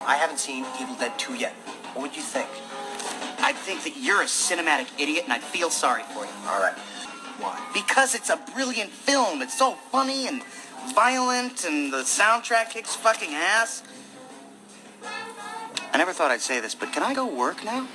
I haven't seen Evil Dead 2 yet. What would you think? I'd think that you're a cinematic idiot, and I'd feel sorry for you. All right. Why? Because it's a brilliant film. It's so funny and violent, and the soundtrack kicks fucking ass. I never thought I'd say this, but can I go work now?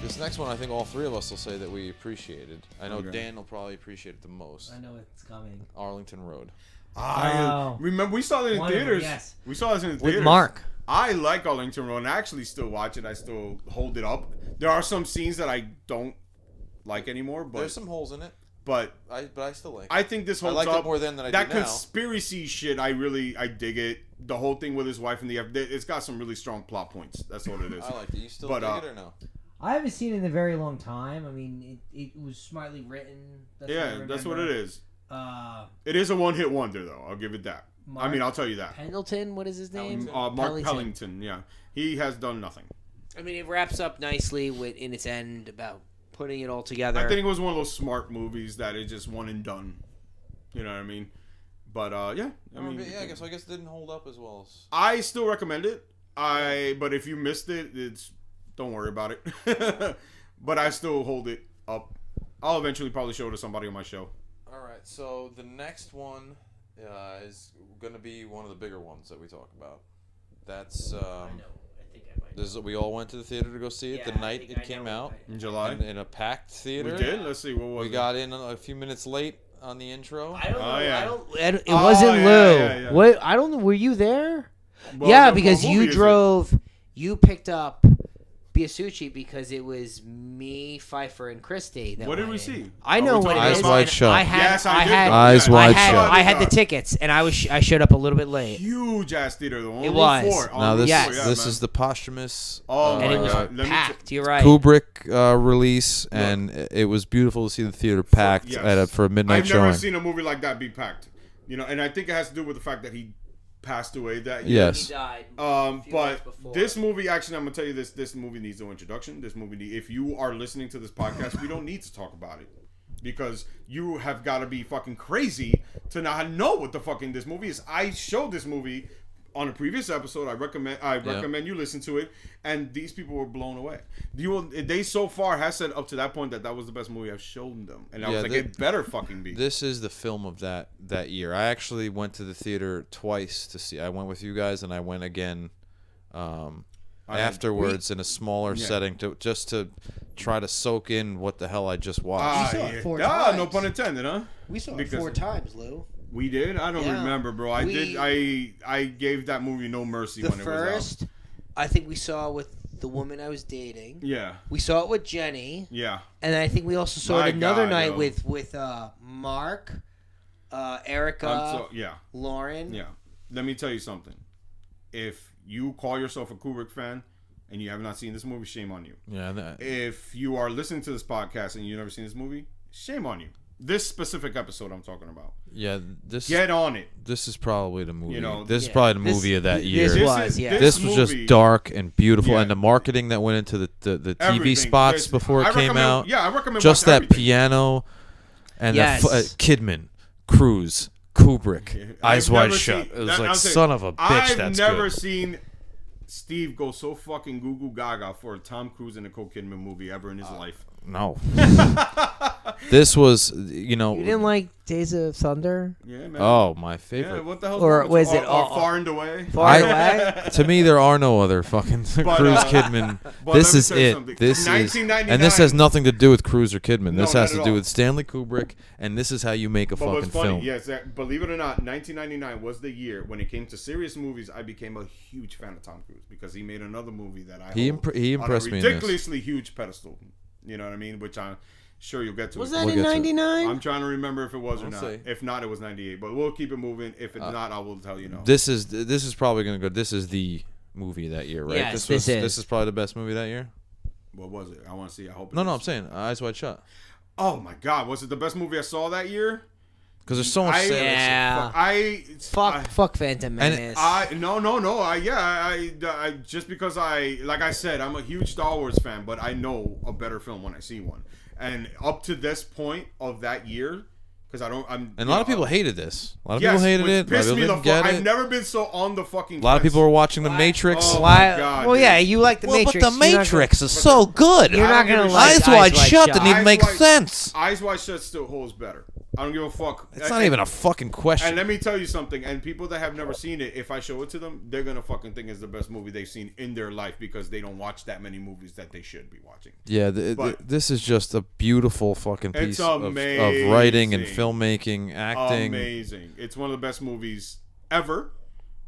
This next one, I think all three of us will say that we appreciated. I know Dan will probably appreciate it the most. I know it's coming. Arlington Road. I remember we saw it in theaters. Yes. We saw this in theaters. With Mark. I like Arlington Road, and I actually still watch it. I still hold it up. There are some scenes that I don't like anymore, but There's some holes in it, but I still like it. I think this holds I like up it more then than I that do now. conspiracy shit. I dig it. The whole thing with his wife and it's got some really strong plot points. That's what it is. I like it. You still But, dig it or no? I haven't seen it in a very long time. I mean, it was smartly written. That's what it is. Uh, It is a one-hit wonder, though. I'll give it that. I mean, I'll tell you that. Pendleton, what is his name? Mark Pellington, yeah. He has done nothing. I mean, it wraps up nicely in its end about putting it all together. I think it was one of those smart movies that is just one and done. You know what I mean? But, yeah. I guess it didn't hold up as well as... I still recommend it. But if you missed it, don't worry about it. But I still hold it up. I'll eventually probably show it to somebody on my show. All right, so the next one is going to be one of the bigger ones that we talk about. That's... I know. I think I might. This is, we all went to the theater to go see it the night it came out. In July? In a packed theater. We did? Let's see. What was it? We got in a few minutes late on the intro. I don't know. Yeah. It wasn't Lou. Yeah. What? I don't know. Were you there? Well, Yeah, what because movie you is it? drove. You picked up Biasucci because it was me, Pfeiffer, and Christy. What did we see? I know what it Eyes is. Wide and Shut. I had, Yes, I did. Eyes Wide Shut. I had the tickets, and I showed up a little bit late. Huge ass theater, though. It was. Now this Yes. this is the posthumous Oh, And my it was God. Let me packed. You're right. Kubrick release, and it was beautiful to see the theater packed Yes. for a midnight I've showing. never seen a movie like that be packed. And I think it has to do with the fact that he passed away that year. Yes. He died. a few months But before. this movie, actually, I'm gonna tell you this. This movie needs no introduction. This movie, if you are listening to this podcast, we don't need to talk about it because you have got to be fucking crazy to not know what the fucking this movie is. I showed this movie on a previous episode. I recommend you listen to it, and these people were blown away. They so far has said up to that point that was the best movie I've shown them, and I was like, it better fucking be. This is the film of that year. I actually went to the theater twice to see. I went with you guys, and I went again afterwards in a smaller setting to try to soak in what the hell I just watched. saw it 4 no times. pun intended, huh? We saw Because- it 4 times, Lou. We did? I don't remember, bro. I gave that movie no mercy when it was out. The first, I think we saw with the woman I was dating. Yeah. We saw it with Jenny. Yeah. And I think we also saw My it another God, night yo. with Mark, Erica, Lauren. Yeah. Let me tell you something. If you call yourself a Kubrick fan and you have not seen this movie, shame on you. Yeah. If you are listening to this podcast and you've never seen this movie, shame on you. This specific episode I'm talking about. Yeah. Get on it. This is probably the movie. This is probably the movie of that year. This was just dark and beautiful, and the marketing that went into the TV Everything. spots before it came out. Yeah, I recommend just watching that everything. piano and Yes. Kidman, Cruise, Kubrick, Eyes I've Wide never Shut. seen- It was that- like, I'll say, son of a bitch, that's I've never good. seen Steve go so fucking goo goo gaga for a Tom Cruise and Nicole Kidman movie ever in his life. No. This was, You didn't like Days of Thunder? Yeah, man. oh, my Yeah, favorite. what the hell? Or was it Far and Away? Far Away? To me, there are no other fucking Cruise Kidman. but This let me is tell you it. something. This is, 1999. and this has nothing to do with Cruise or Kidman. No, This not has at to do all. with Stanley Kubrick, and this is how you make a But fucking what's funny, film. yes, believe it or not, 1999 was the year when it came to serious movies. I became a huge fan of Tom Cruise because he made another movie that I He hold impressed on me a in this. ridiculously huge pedestal. You know what I mean? Which I'm sure you'll get to. Was it. that We'll in get to it. 99? I'm trying to remember if it was or I'll not. say. If not, it was 98. But we'll keep it moving. If it's not, I will tell you no. This is probably gonna go. This is the movie that year, right? Yes, this is probably the best movie that year. What was it? I want to see. I hope. No, I'm saying Eyes Wide Shut. Oh my God, was it the best movie I saw that year? Because there's so much. Fuck Phantom Menace. I just because like I said, I'm a huge Star Wars fan, but I know a better film when I see one. And up to this point of that year, because a lot of people hated this. A lot of people hated it. Pissed me the fuck. I've it. never been so on the fucking. A lot of people were watching The Matrix. Oh my God, well, dude. yeah, you like the Matrix. But The Matrix is so good. You're not gonna like Eyes Wide Shut didn't even make sense. Eyes Wide Shut still holds better. I don't give a fuck. It's not even a fucking question. And let me tell you something. And people that have never seen it, if I show it to them, they're gonna fucking think it's the best movie they've seen in their life because they don't watch that many movies that they should be watching. Yeah, this is just a beautiful fucking piece of writing and filmmaking, acting. Amazing. It's one of the best movies ever.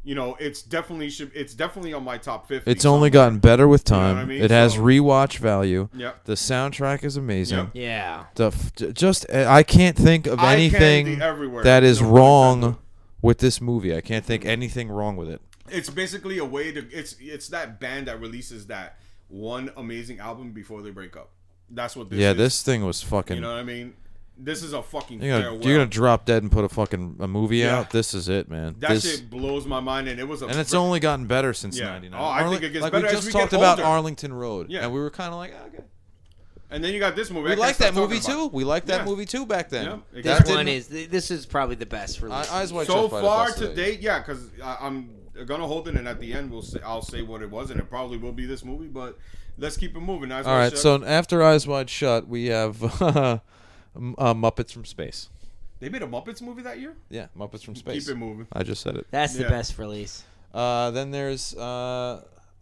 You know, it's definitely on my top 50. It's only gotten better with time. You know what I mean? It has rewatch value. Yep. The soundtrack is amazing. Yep. Yeah. I can't think of anything that is wrong with this movie. I can't think anything wrong with it. It's basically a way to it's that band that releases that one amazing album before they break up. That's what this is. Yeah, this thing was fucking. You know what I mean? This is a fucking You're gonna drop dead and put a movie out. This is it, man. That shit blows my mind, and it's only gotten better since '99. Oh, I think it gets better we as just we talked get about older. Arlington Road, and we were kind of like, okay. And then you got this movie. We liked that movie too. We liked that movie too back then. Yeah, This is probably the best release. Eyes Wide so Shut far to date, yeah, because I'm gonna hold it, and at the end I'll say what it was, and it probably will be this movie. But let's keep it moving. All right, so after Eyes Wide Shut, we have. Muppets from Space. They made a Muppets movie that year? Yeah, Muppets from Space. Keep it moving. I just said it. That's the best release. Then there's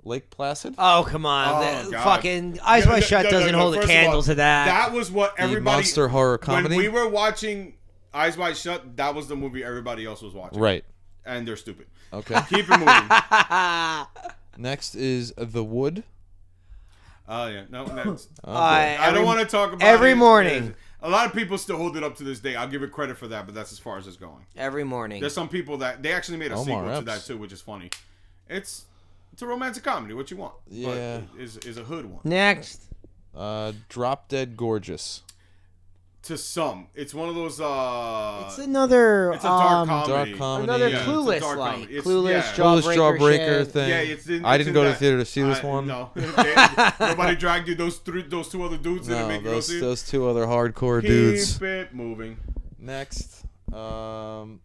Lake Placid. Oh, come on. Fucking Eyes Wide Shut doesn't hold a candle to that. That was what everybody... The monster horror comedy. When we were watching Eyes Wide Shut, that was the movie everybody else was watching. Right. And they're stupid. Okay. Keep it moving. Next is The Wood. Oh, yeah. No, that's... I don't want to talk about every morning. A lot of people still hold it up to this day. I'll give it credit for that, but that's as far as it's going. Every morning. There's some people that... They actually made a sequel to that, too, which is funny. It's a romantic comedy. What you want. Yeah. But is a hood one. Next. Drop Dead Gorgeous. To some. It's one of those... It's another... It's a dark comedy. Another Clueless like. Clueless Jawbreaker thing. Yeah, I didn't go to the theater to see this one. No. Nobody dragged you. Those two other dudes didn't make you go see it. Those two other hardcore dudes. Keep it moving. Next. The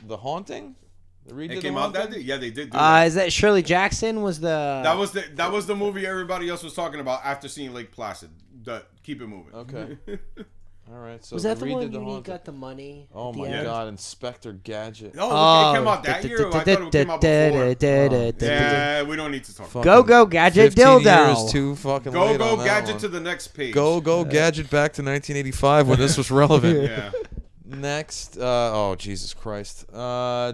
Haunting? It came out that day? Yeah, they did do that. Is that Shirley Jackson was the... That was the movie everybody else was talking about after seeing Lake Placid. Keep it moving. Okay. All right, so was that the one you he got the money? Oh my God, Inspector Gadget. Oh, it came out that year. I thought it came out before. Yeah, we don't need to talk. Go Gadget 15 dildo. Years too fucking go late on that Gadget one. to the next page. Go Gadget back to 1985 when this was relevant. Yeah. Next, Jesus Christ,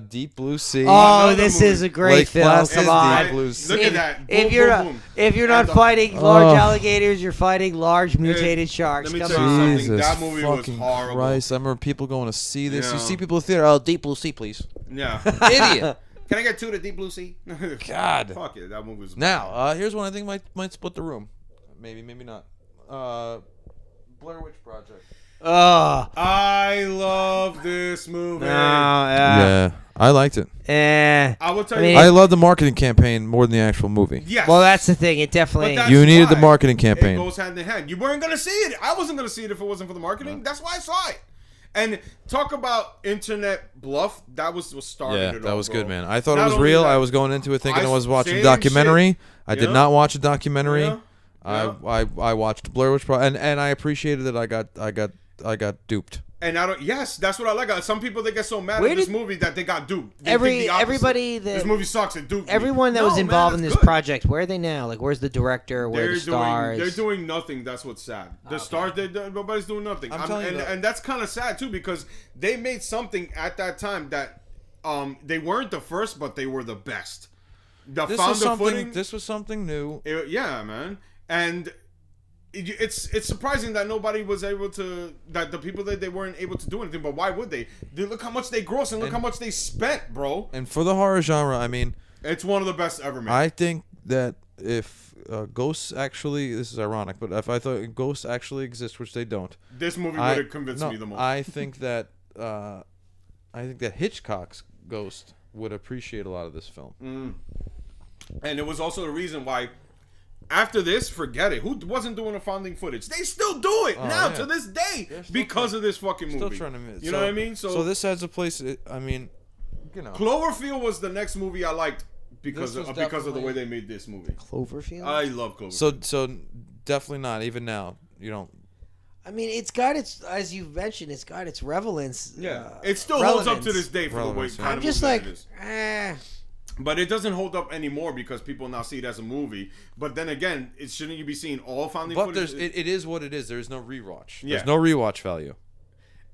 Deep Blue Sea. Oh, this is a great Lake film. Placid, Come on, Deep Blue Sea. Look at that. If you're not fighting large alligators, you're fighting large mutated sharks. Let me Come tell you on. something. That movie was horrible. Christ, I remember people going to see this. Yeah. You see people in the theater. Oh, Deep Blue Sea, please. Yeah. Idiot. Can I get 2 to Deep Blue Sea? God. Fuck it. That movie was. Now, here's one I think might split the room. Maybe not. Blair Witch Project. I love this movie. Yeah, I liked it. I will tell you. I love the marketing campaign more than the actual movie. Yes. Well, that's the thing. It definitely. You needed the marketing campaign. It goes hand in hand. You weren't gonna see it. I wasn't gonna see it if it wasn't for the marketing. That's why I saw it. And talk about internet bluff. That was what started it all. Yeah, that was good, man. I thought Not it was only real. that, I was going into it thinking I was watching a same documentary. shit. I did not watch a documentary. Yeah. I watched Blair Witch Project, and I appreciated that I got duped. And that's what I like. Some people, they get so mad at this movie that they got duped. They think the opposite. Everybody that this movie sucks. It duped. Everyone that was involved in this project, where are they now? Like, where's the director? Where are the stars? They're doing nothing. That's what's sad. The stars, nobody's doing nothing. And that's kind of sad too, because they made something at that time that they weren't the first, but they were the best. This was something new. Yeah, man. And it's surprising that nobody was able to, that the people that they weren't able to do anything. But why would they? Look how much they grossed and look how much they spent, bro. And for the horror genre, I mean, it's one of the best ever made. I think that if ghosts actually, this is ironic, but if I thought ghosts actually exist, which they don't, This movie would have convinced me the most. I think that Hitchcock's ghost would appreciate a lot of this film. And it was also the reason why, after this, forget it. Who wasn't doing a founding footage? They still do it now to this day because of this fucking movie. Still trying to, you know what I mean? So this has a place. I mean, you know, Cloverfield was the next movie I liked because of the way they made this movie. Cloverfield. I love Cloverfield. So definitely not. Even now, you don't. I mean, it's got its, as you've mentioned, it's got its relevance. Yeah, it still holds up to this day for the way kind I'm of just movie like, it is. But it doesn't hold up anymore because people now see it as a movie. But then again, shouldn't you be seeing all founding footage? But it is what it is. There is no rewatch. Yeah. There's no rewatch value.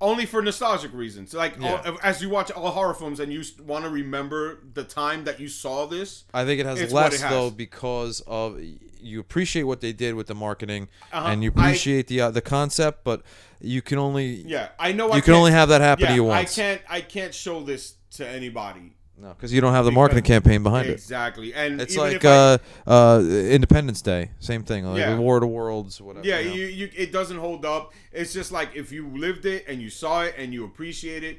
Only for nostalgic reasons. Like, as you watch all horror films and you want to remember the time that you saw this. I think it has less, though, because of you appreciate what they did with the marketing and you appreciate the concept, but you can only only have that happen to you once. I can't show this to anybody. No, because you don't have the marketing campaign behind it. Exactly, and it's even like Independence Day, same thing. Like War of the Worlds, whatever. Yeah, it doesn't hold up. It's just like if you lived it and you saw it and you appreciate it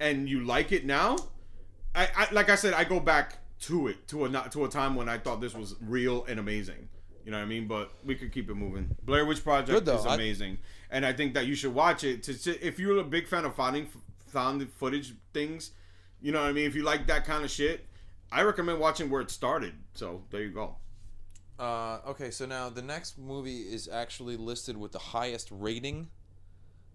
and you like it now. I like I said, I go back to it to a time when I thought this was real and amazing. You know what I mean? But we could keep it moving. Blair Witch Project is amazing, and I think that you should watch it. If you're a big fan of found footage things. You know what I mean? If you like that kind of shit, I recommend watching where it started. So, there you go. Okay, so now the next movie is actually listed with the highest rating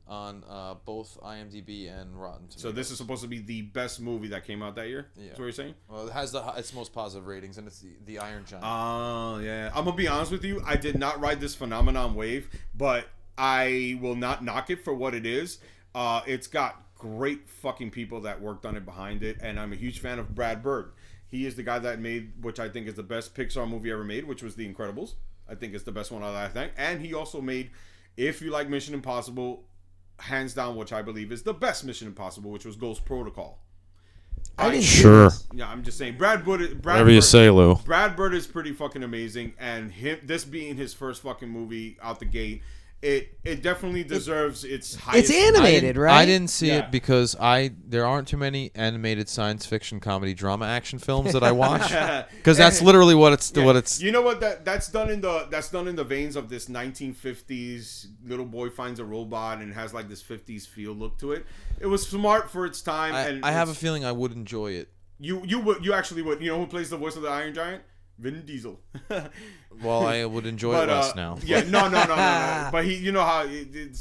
on both IMDb and Rotten Tomatoes. So, this is supposed to be the best movie that came out that year? Yeah. That's what you're saying? Well, it has its most positive ratings, and it's the Iron Giant. Oh, yeah. I'm going to be honest with you. I did not ride this phenomenon wave, but I will not knock it for what it is. It's got great fucking people that worked on it behind it, and I'm a huge fan of Brad Bird. He is the guy that made, which I think is the best Pixar movie ever made, which was The Incredibles. I think it's the best one out of that thing. And he also made, if you like Mission Impossible, hands down, which I believe is the best Mission Impossible, which was Ghost Protocol. Sure. Yeah, I'm just saying. Whatever Bird, you say, Lou. Brad Bird is pretty fucking amazing, and this being his first fucking movie out the gate, It definitely deserves its highest. It's animated, right? I didn't see it because there aren't too many animated science fiction comedy drama action films that I watch because that's literally what it's. You know what that's done in the veins of this 1950s little boy finds a robot and has like this 50s feel look to it. It was smart for its time. I have a feeling I would enjoy it. You actually would. You know who plays the voice of the Iron Giant? Vin Diesel. Well, I would enjoy it less now. Yeah, no. But you know how?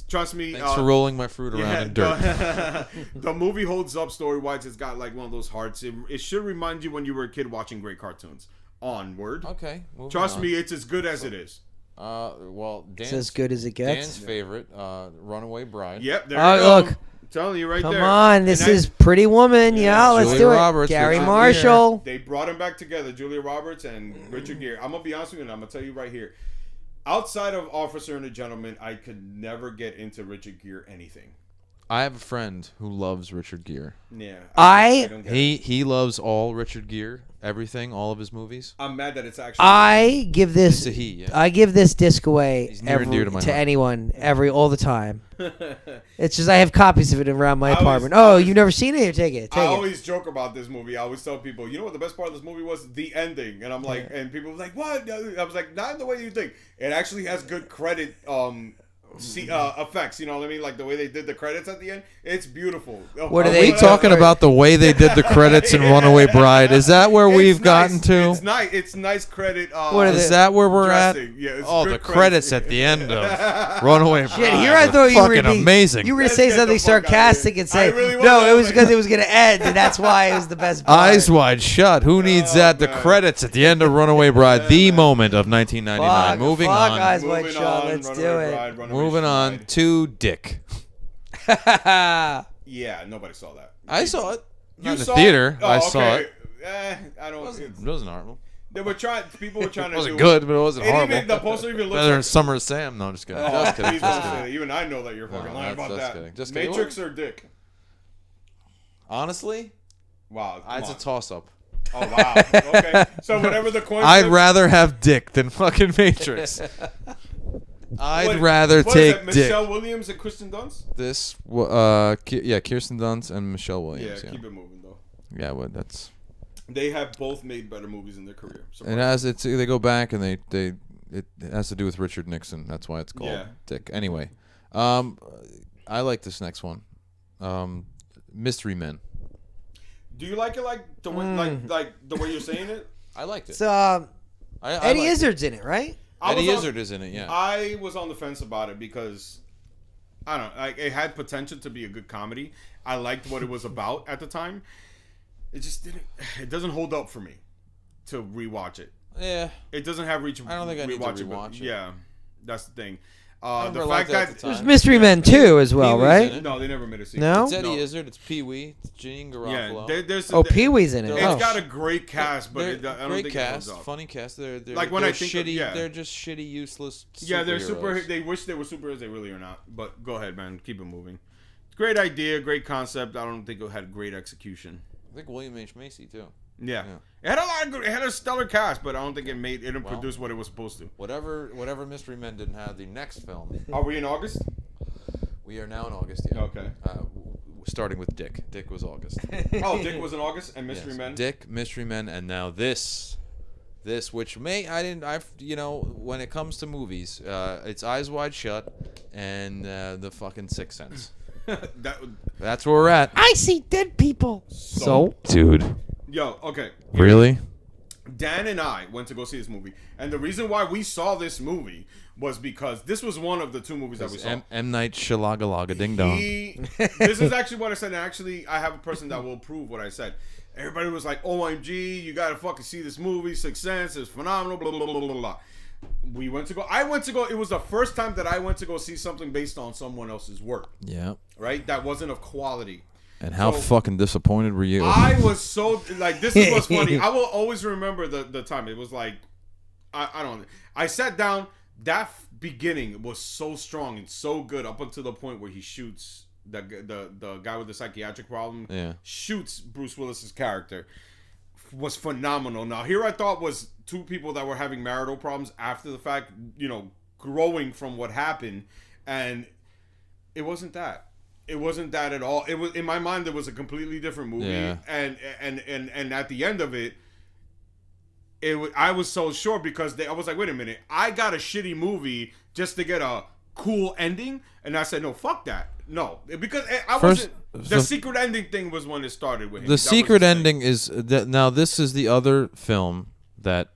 Trust me. Thanks for rolling my fruit around in dirt. The movie holds up story-wise. It's got like one of those hearts. It should remind you when you were a kid watching great cartoons. Onward. Okay. Trust me, it's as good as it is. Well, it's as good as it gets. Dan's favorite, Runaway Bride. Yep. There you go. Look. I'm telling you right Come there. Come on, this is Pretty Woman. Yeah, let's do it. Roberts, Gary Marshall. They brought him back together, Julia Roberts and Richard Gere. I'm gonna be honest with you, and I'm gonna tell you right here. Outside of Officer and a Gentleman, I could never get into Richard Gere anything. I have a friend who loves Richard Gere. Yeah. He loves all Richard Gere, everything, all of his movies. I'm mad that it's actually. I give this. It's a he, yeah. I give this disc away He's near and dear to my heart. anyone, all the time. It's just I have copies of it around my apartment. You've never seen it? Here, take it. I always joke about this movie. I always tell people, you know what the best part of this movie was? The ending. And I'm like, and people were like, what? I was like, not in the way you think. It actually has good credit effects, you know what I mean? Like the way they did the credits at the end, it's beautiful. What are we talking about? The way they did the credits in Runaway Bride? Is that where we've gotten to? It's nice. It's nice credit. Is that where we're dressing. at? Yeah, the credits at the end of Runaway Bride. Shit, here I thought you were amazing. You were gonna say something sarcastic and say, no, it was because it was gonna end, and that's why it was the best part. Eyes wide shut. Who needs that? The credits at the end of Runaway Bride, the moment of 1999. Moving on. Eyes wide shut. Let's do it. Moving on to Dick. Yeah, nobody saw that. I saw it. Not in the theater. I saw it. I don't. It wasn't horrible. People were trying to It wasn't good, but it wasn't horrible. The poster even looks better than like Summer of Sam. No, I'm just kidding. Just kidding. Please don't say that. Even I know that you're fucking lying about that. Kidding. Just kidding. Matrix or Dick? Honestly, wow, it's a toss-up. Oh wow. Okay. So whatever the coin. I'd rather have Dick than fucking Matrix. I'd rather take Dick. Michelle Williams and Kirsten Dunst? Kirsten Dunst and Michelle Williams. Yeah, keep it moving though. Yeah, well, that's. They have both made better movies in their career. They go back and it has to do with Richard Nixon. That's why it's called Dick. Anyway, I like this next one, Mystery Men. Do you like it like the way like the way you're saying it? I liked it. So Eddie Izzard's in it, right? Eddie Izzard is in it. Yeah. I was on the fence about it because I don't know. Like, it had potential to be a good comedy. I liked what it was about at the time. It just didn't. It doesn't hold up for me to rewatch it. Yeah. It doesn't have reach. I don't think I need to rewatch it. Yeah, that's the thing. The fact that there's Mystery Men 2 as well, right? No, they never made a sequel. No, it's Eddie Izzard, it's Pee Wee, it's Jean Garofalo. Yeah, Pee Wee's in it. It's got a great cast, but I don't great think cast, it holds up. funny cast. They're like when they're I think shitty. They're just shitty, useless. Yeah, they're super. They wish they were superheroes. They really are not. But go ahead, man. Keep it moving. Great idea, great concept. I don't think it had great execution. I think William H. Macy too. Yeah. It had a lot of good. It had a stellar cast, but I don't think it didn't produce what it was supposed to. Whatever Mystery Men didn't have, the next film. Are we in August? We are now in August. Yeah. Okay. Starting with Dick. Dick was August. Oh, Dick was in August, and Mystery Men. Dick, Mystery Men, and now this, which when it comes to movies, it's Eyes Wide Shut, and the fucking Sixth Sense. That's where we're at. I see dead people. So, dude. Yo, okay. Really? Dan and I went to go see this movie, and the reason why we saw this movie was because this was one of the two movies that we saw. M. Night Shyamalan Ding Dong. This is actually what I said, and actually I have a person that will prove what I said. Everybody was like, OMG, you gotta fucking see this movie, Sixth Sense, it's phenomenal, blah, blah, blah, blah, blah. I went to go, it was the first time that I went to go see something based on someone else's work. Yeah. Right? That wasn't of quality. And how fucking disappointed were you? I was so, like, this is what's funny. I will always remember the time. It was like, I sat down, that beginning was so strong and so good up until the point where he shoots the guy with the psychiatric problem. Yeah. Shoots Bruce Willis's character. Was phenomenal. Now, here I thought was two people that were having marital problems after the fact, growing from what happened, and it wasn't that. It wasn't that at all. It was, in my mind, it was a completely different movie. Yeah. And at the end of it, I was so sure because I was like, wait a minute, I got a shitty movie just to get a cool ending, and I said, no, fuck that. No, because the secret ending thing was when it started with him. The secret ending is that now this is the other film that,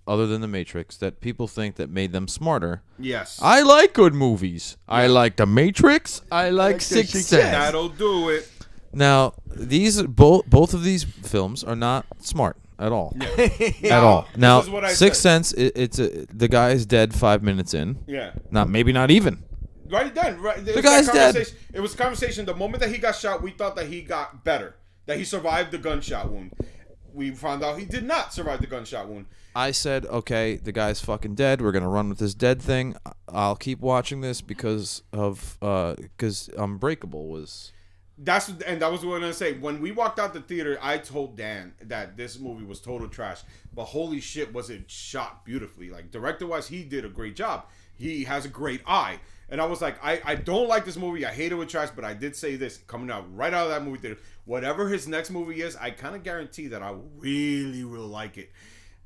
other than The Matrix, that people think that made them smarter. Yes. I like good movies. Yeah. I like The Matrix. I like Sixth Sense. That'll do it. Now, these both of these films are not smart at all. Yeah. At all. Now, Sixth Sense, the guy is dead 5 minutes in. Yeah. Maybe not even. Right then, right. The guy's dead. It was a conversation. The moment that he got shot, we thought that he got better, that he survived the gunshot wound. We found out he did not survive the gunshot wound. I said, okay, the guy's fucking dead. We're gonna run with this dead thing. I'll keep watching this because Unbreakable was. That was what I was gonna say. When we walked out the theater, I told Dan that this movie was total trash. But holy shit, was it shot beautifully? Like, director-wise, he did a great job. He has a great eye. And I was like, I don't like this movie. I hate it with trash, but I did say this coming out right out of that movie theater. Whatever his next movie is, I kind of guarantee that I really will like it.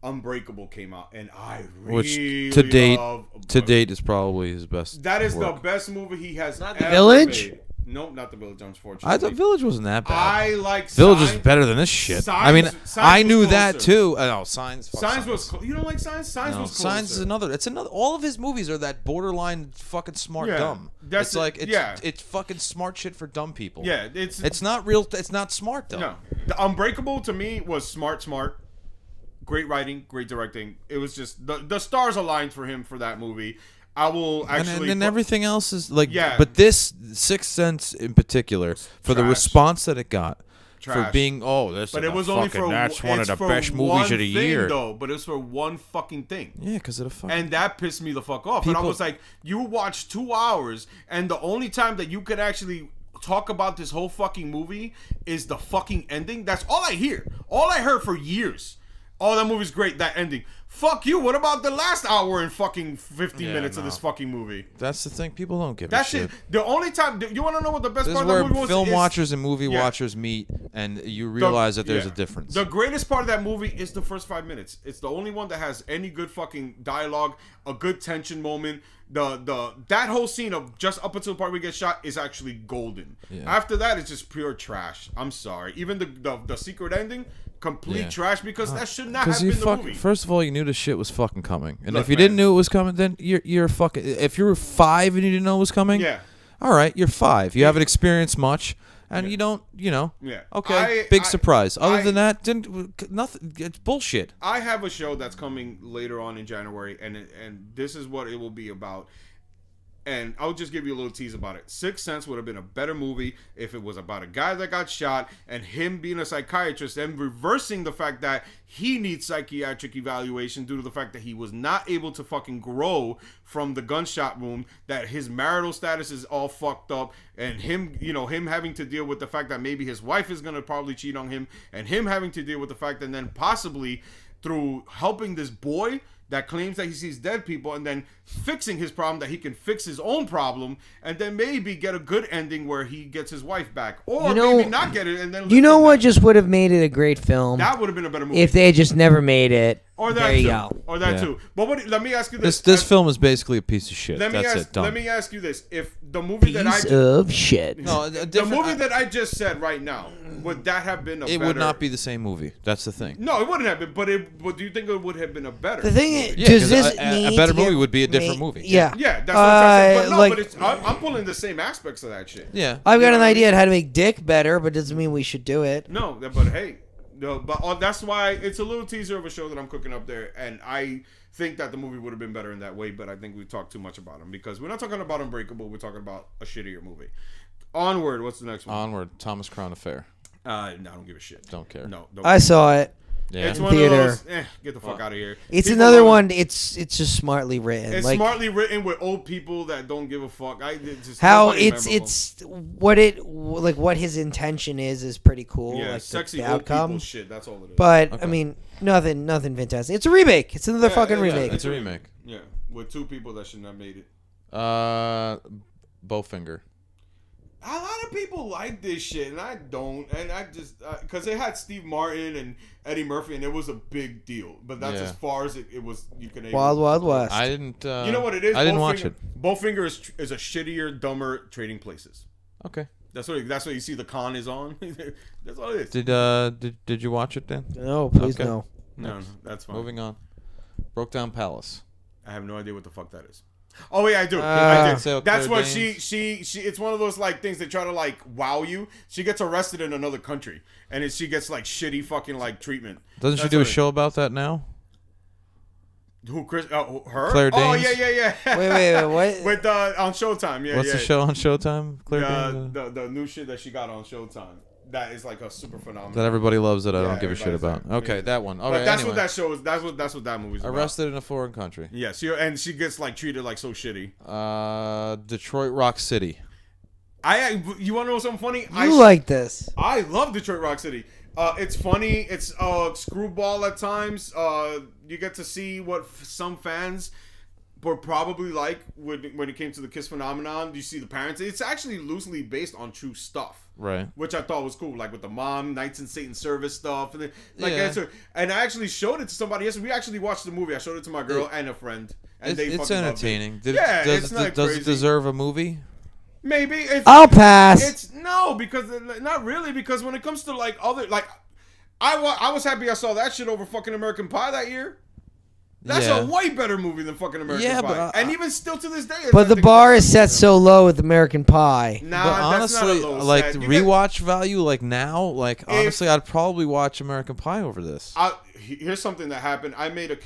Unbreakable came out, and I really to date is probably his best. That is work. the best movie he has ever Village? made. Nope, not The Village, unfortunately. I thought Village wasn't that bad. I like Village is better than this shit. Signs I knew that too. No, Signs. Signs was. You don't like Signs? Signs was closer. Signs is another. It's another. All of his movies are that borderline fucking smart dumb. It's fucking smart shit for dumb people. Yeah, it's not real. It's not smart dumb. No, The Unbreakable to me was smart. Great writing, great directing. It was just the stars aligned for him for that movie. I will actually... And everything else is like... Yeah. But this Sixth Sense in particular, for the response that it got, for being, that's one of the best movies of the year. Though, but it's for one fucking thing. Yeah, because of the fucking... And that pissed me the fuck off. And I was like, you watched 2 hours, and the only time that you could actually talk about this whole fucking movie is the fucking ending. That's all I hear. All I heard for years. Oh, that movie's great. That ending. Fuck you. What about the last hour and fucking 15 minutes of this fucking movie? That's the thing. People don't give a That's shit. it. The only time you want to know what the best This part is of where the movie was. film watchers and movie watchers meet, and you realize that there's a difference. The greatest part of that movie is the first 5 minutes. It's the only one that has any good fucking dialogue, a good tension moment. That whole scene of just up until the part we get shot is actually golden. Yeah. After that, it's just pure trash. I'm sorry. Even the secret ending, complete trash because that should not have been the movie. First of all, you knew the shit was fucking coming, and Look, if you didn't know it was coming, then you're fucking. If you were 5 and you didn't know it was coming, all right, you're 5. You haven't experienced much. And you don't, okay, big surprise. Other than that, nothing. It's bullshit. I have a show that's coming later on in January, and this is what it will be about. And I'll just give you a little tease about it. Sixth Sense would have been a better movie if it was about a guy that got shot and him being a psychiatrist and reversing the fact that he needs psychiatric evaluation due to the fact that he was not able to fucking grow from the gunshot wound, that his marital status is all fucked up, and him having to deal with the fact that maybe his wife is going to probably cheat on him, and him having to deal with the fact that then possibly through helping this boy that claims that he sees dead people and then fixing his problem, that he can fix his own problem, and then maybe get a good ending where he gets his wife back, or maybe not get it and then what just would have made it a great film? That would have been a better movie if they had just never made it. Or that there you too. go. Or that too. But let me ask you this. This film is basically a piece of shit. Let me ask you this: if the movie that I just said right now, would that have been It would not be the same movie. That's the thing. No, it wouldn't have been. But do you think it would have been a better? The thing movie? is, a better movie would be a different movie. Yeah. Yeah, that's what I'm trying to say. But I'm pulling the same aspects of that shit. Yeah. I've got an idea on how to make Dick better, but doesn't mean we should do it. No, but hey. No, but that's why it's a little teaser of a show that I'm cooking up there, and I think that the movie would have been better in that way, but I think we talked too much about him because we're not talking about Unbreakable, we're talking about a shittier movie. Onward, what's the next one? Onward, Thomas Crown Affair. No, I don't give a shit. Don't care. No, I saw it. Yeah. It's one theater. of those, get the fuck out of here. It's people another one. It's just smartly written. It's smartly written with old people that don't give a fuck. What his intention is pretty cool. Yeah, like sexy the old outcome. people shit. That's all it is. But okay. I mean, nothing fantastic. It's a remake. It's another fucking remake. It's a remake. Yeah, with 2 people that shouldn't have made it. Bowfinger. A lot of people like this shit, and I don't. And I just because they had Steve Martin and Eddie Murphy, and it was a big deal. But that's as far as it was. You can Wild West. I didn't. You know what it is? I didn't watch it. Bowfinger is a shittier, dumber Trading Places. Okay. That's what you see. The con is on. That's all it is. Did you watch it, Dan? No, please no. No, that's fine. Moving on. Broke Down Palace. I have no idea what the fuck that is. Oh yeah, I do. That's what she. It's one of those like things that try to like wow you. She gets arrested in another country, and she gets like shitty fucking like treatment. Doesn't she do a show about that now? Who, Chris? Her? Claire Danes? Oh yeah. Wait, what? With on Showtime, yeah. What's the show on Showtime? Claire Danes. The new shit that she got on Showtime. That is like a super phenomenon. That everybody loves that I don't give a shit about. Okay, that one. All right, that's what that show is. That's what that movie's about. Arrested in a foreign country. Yeah, she gets like treated like so shitty. Detroit Rock City. You want to know something funny? You like this? I love Detroit Rock City. It's funny. It's screwball at times. You get to see what some fans were probably like when it came to the Kiss phenomenon. You see the parents. It's actually loosely based on true stuff. Right. Which I thought was cool, like with the mom, Knights in Satan service stuff, and then, and I actually showed it to somebody yesterday. We actually watched the movie. I showed it to my girl and a friend, and it's entertaining. It's not does crazy. It deserve a movie? Maybe. I'll pass. Because not really, because when it comes to like other I was happy I saw that shit over fucking American Pie that year. That's a way better movie than fucking American Pie. And even still to this day. But the bar is set so low with American Pie. Nah, but honestly, that's not a low like set. Rewatch value, like now, honestly, I'd probably watch American Pie over this. Here's something that happened. I made a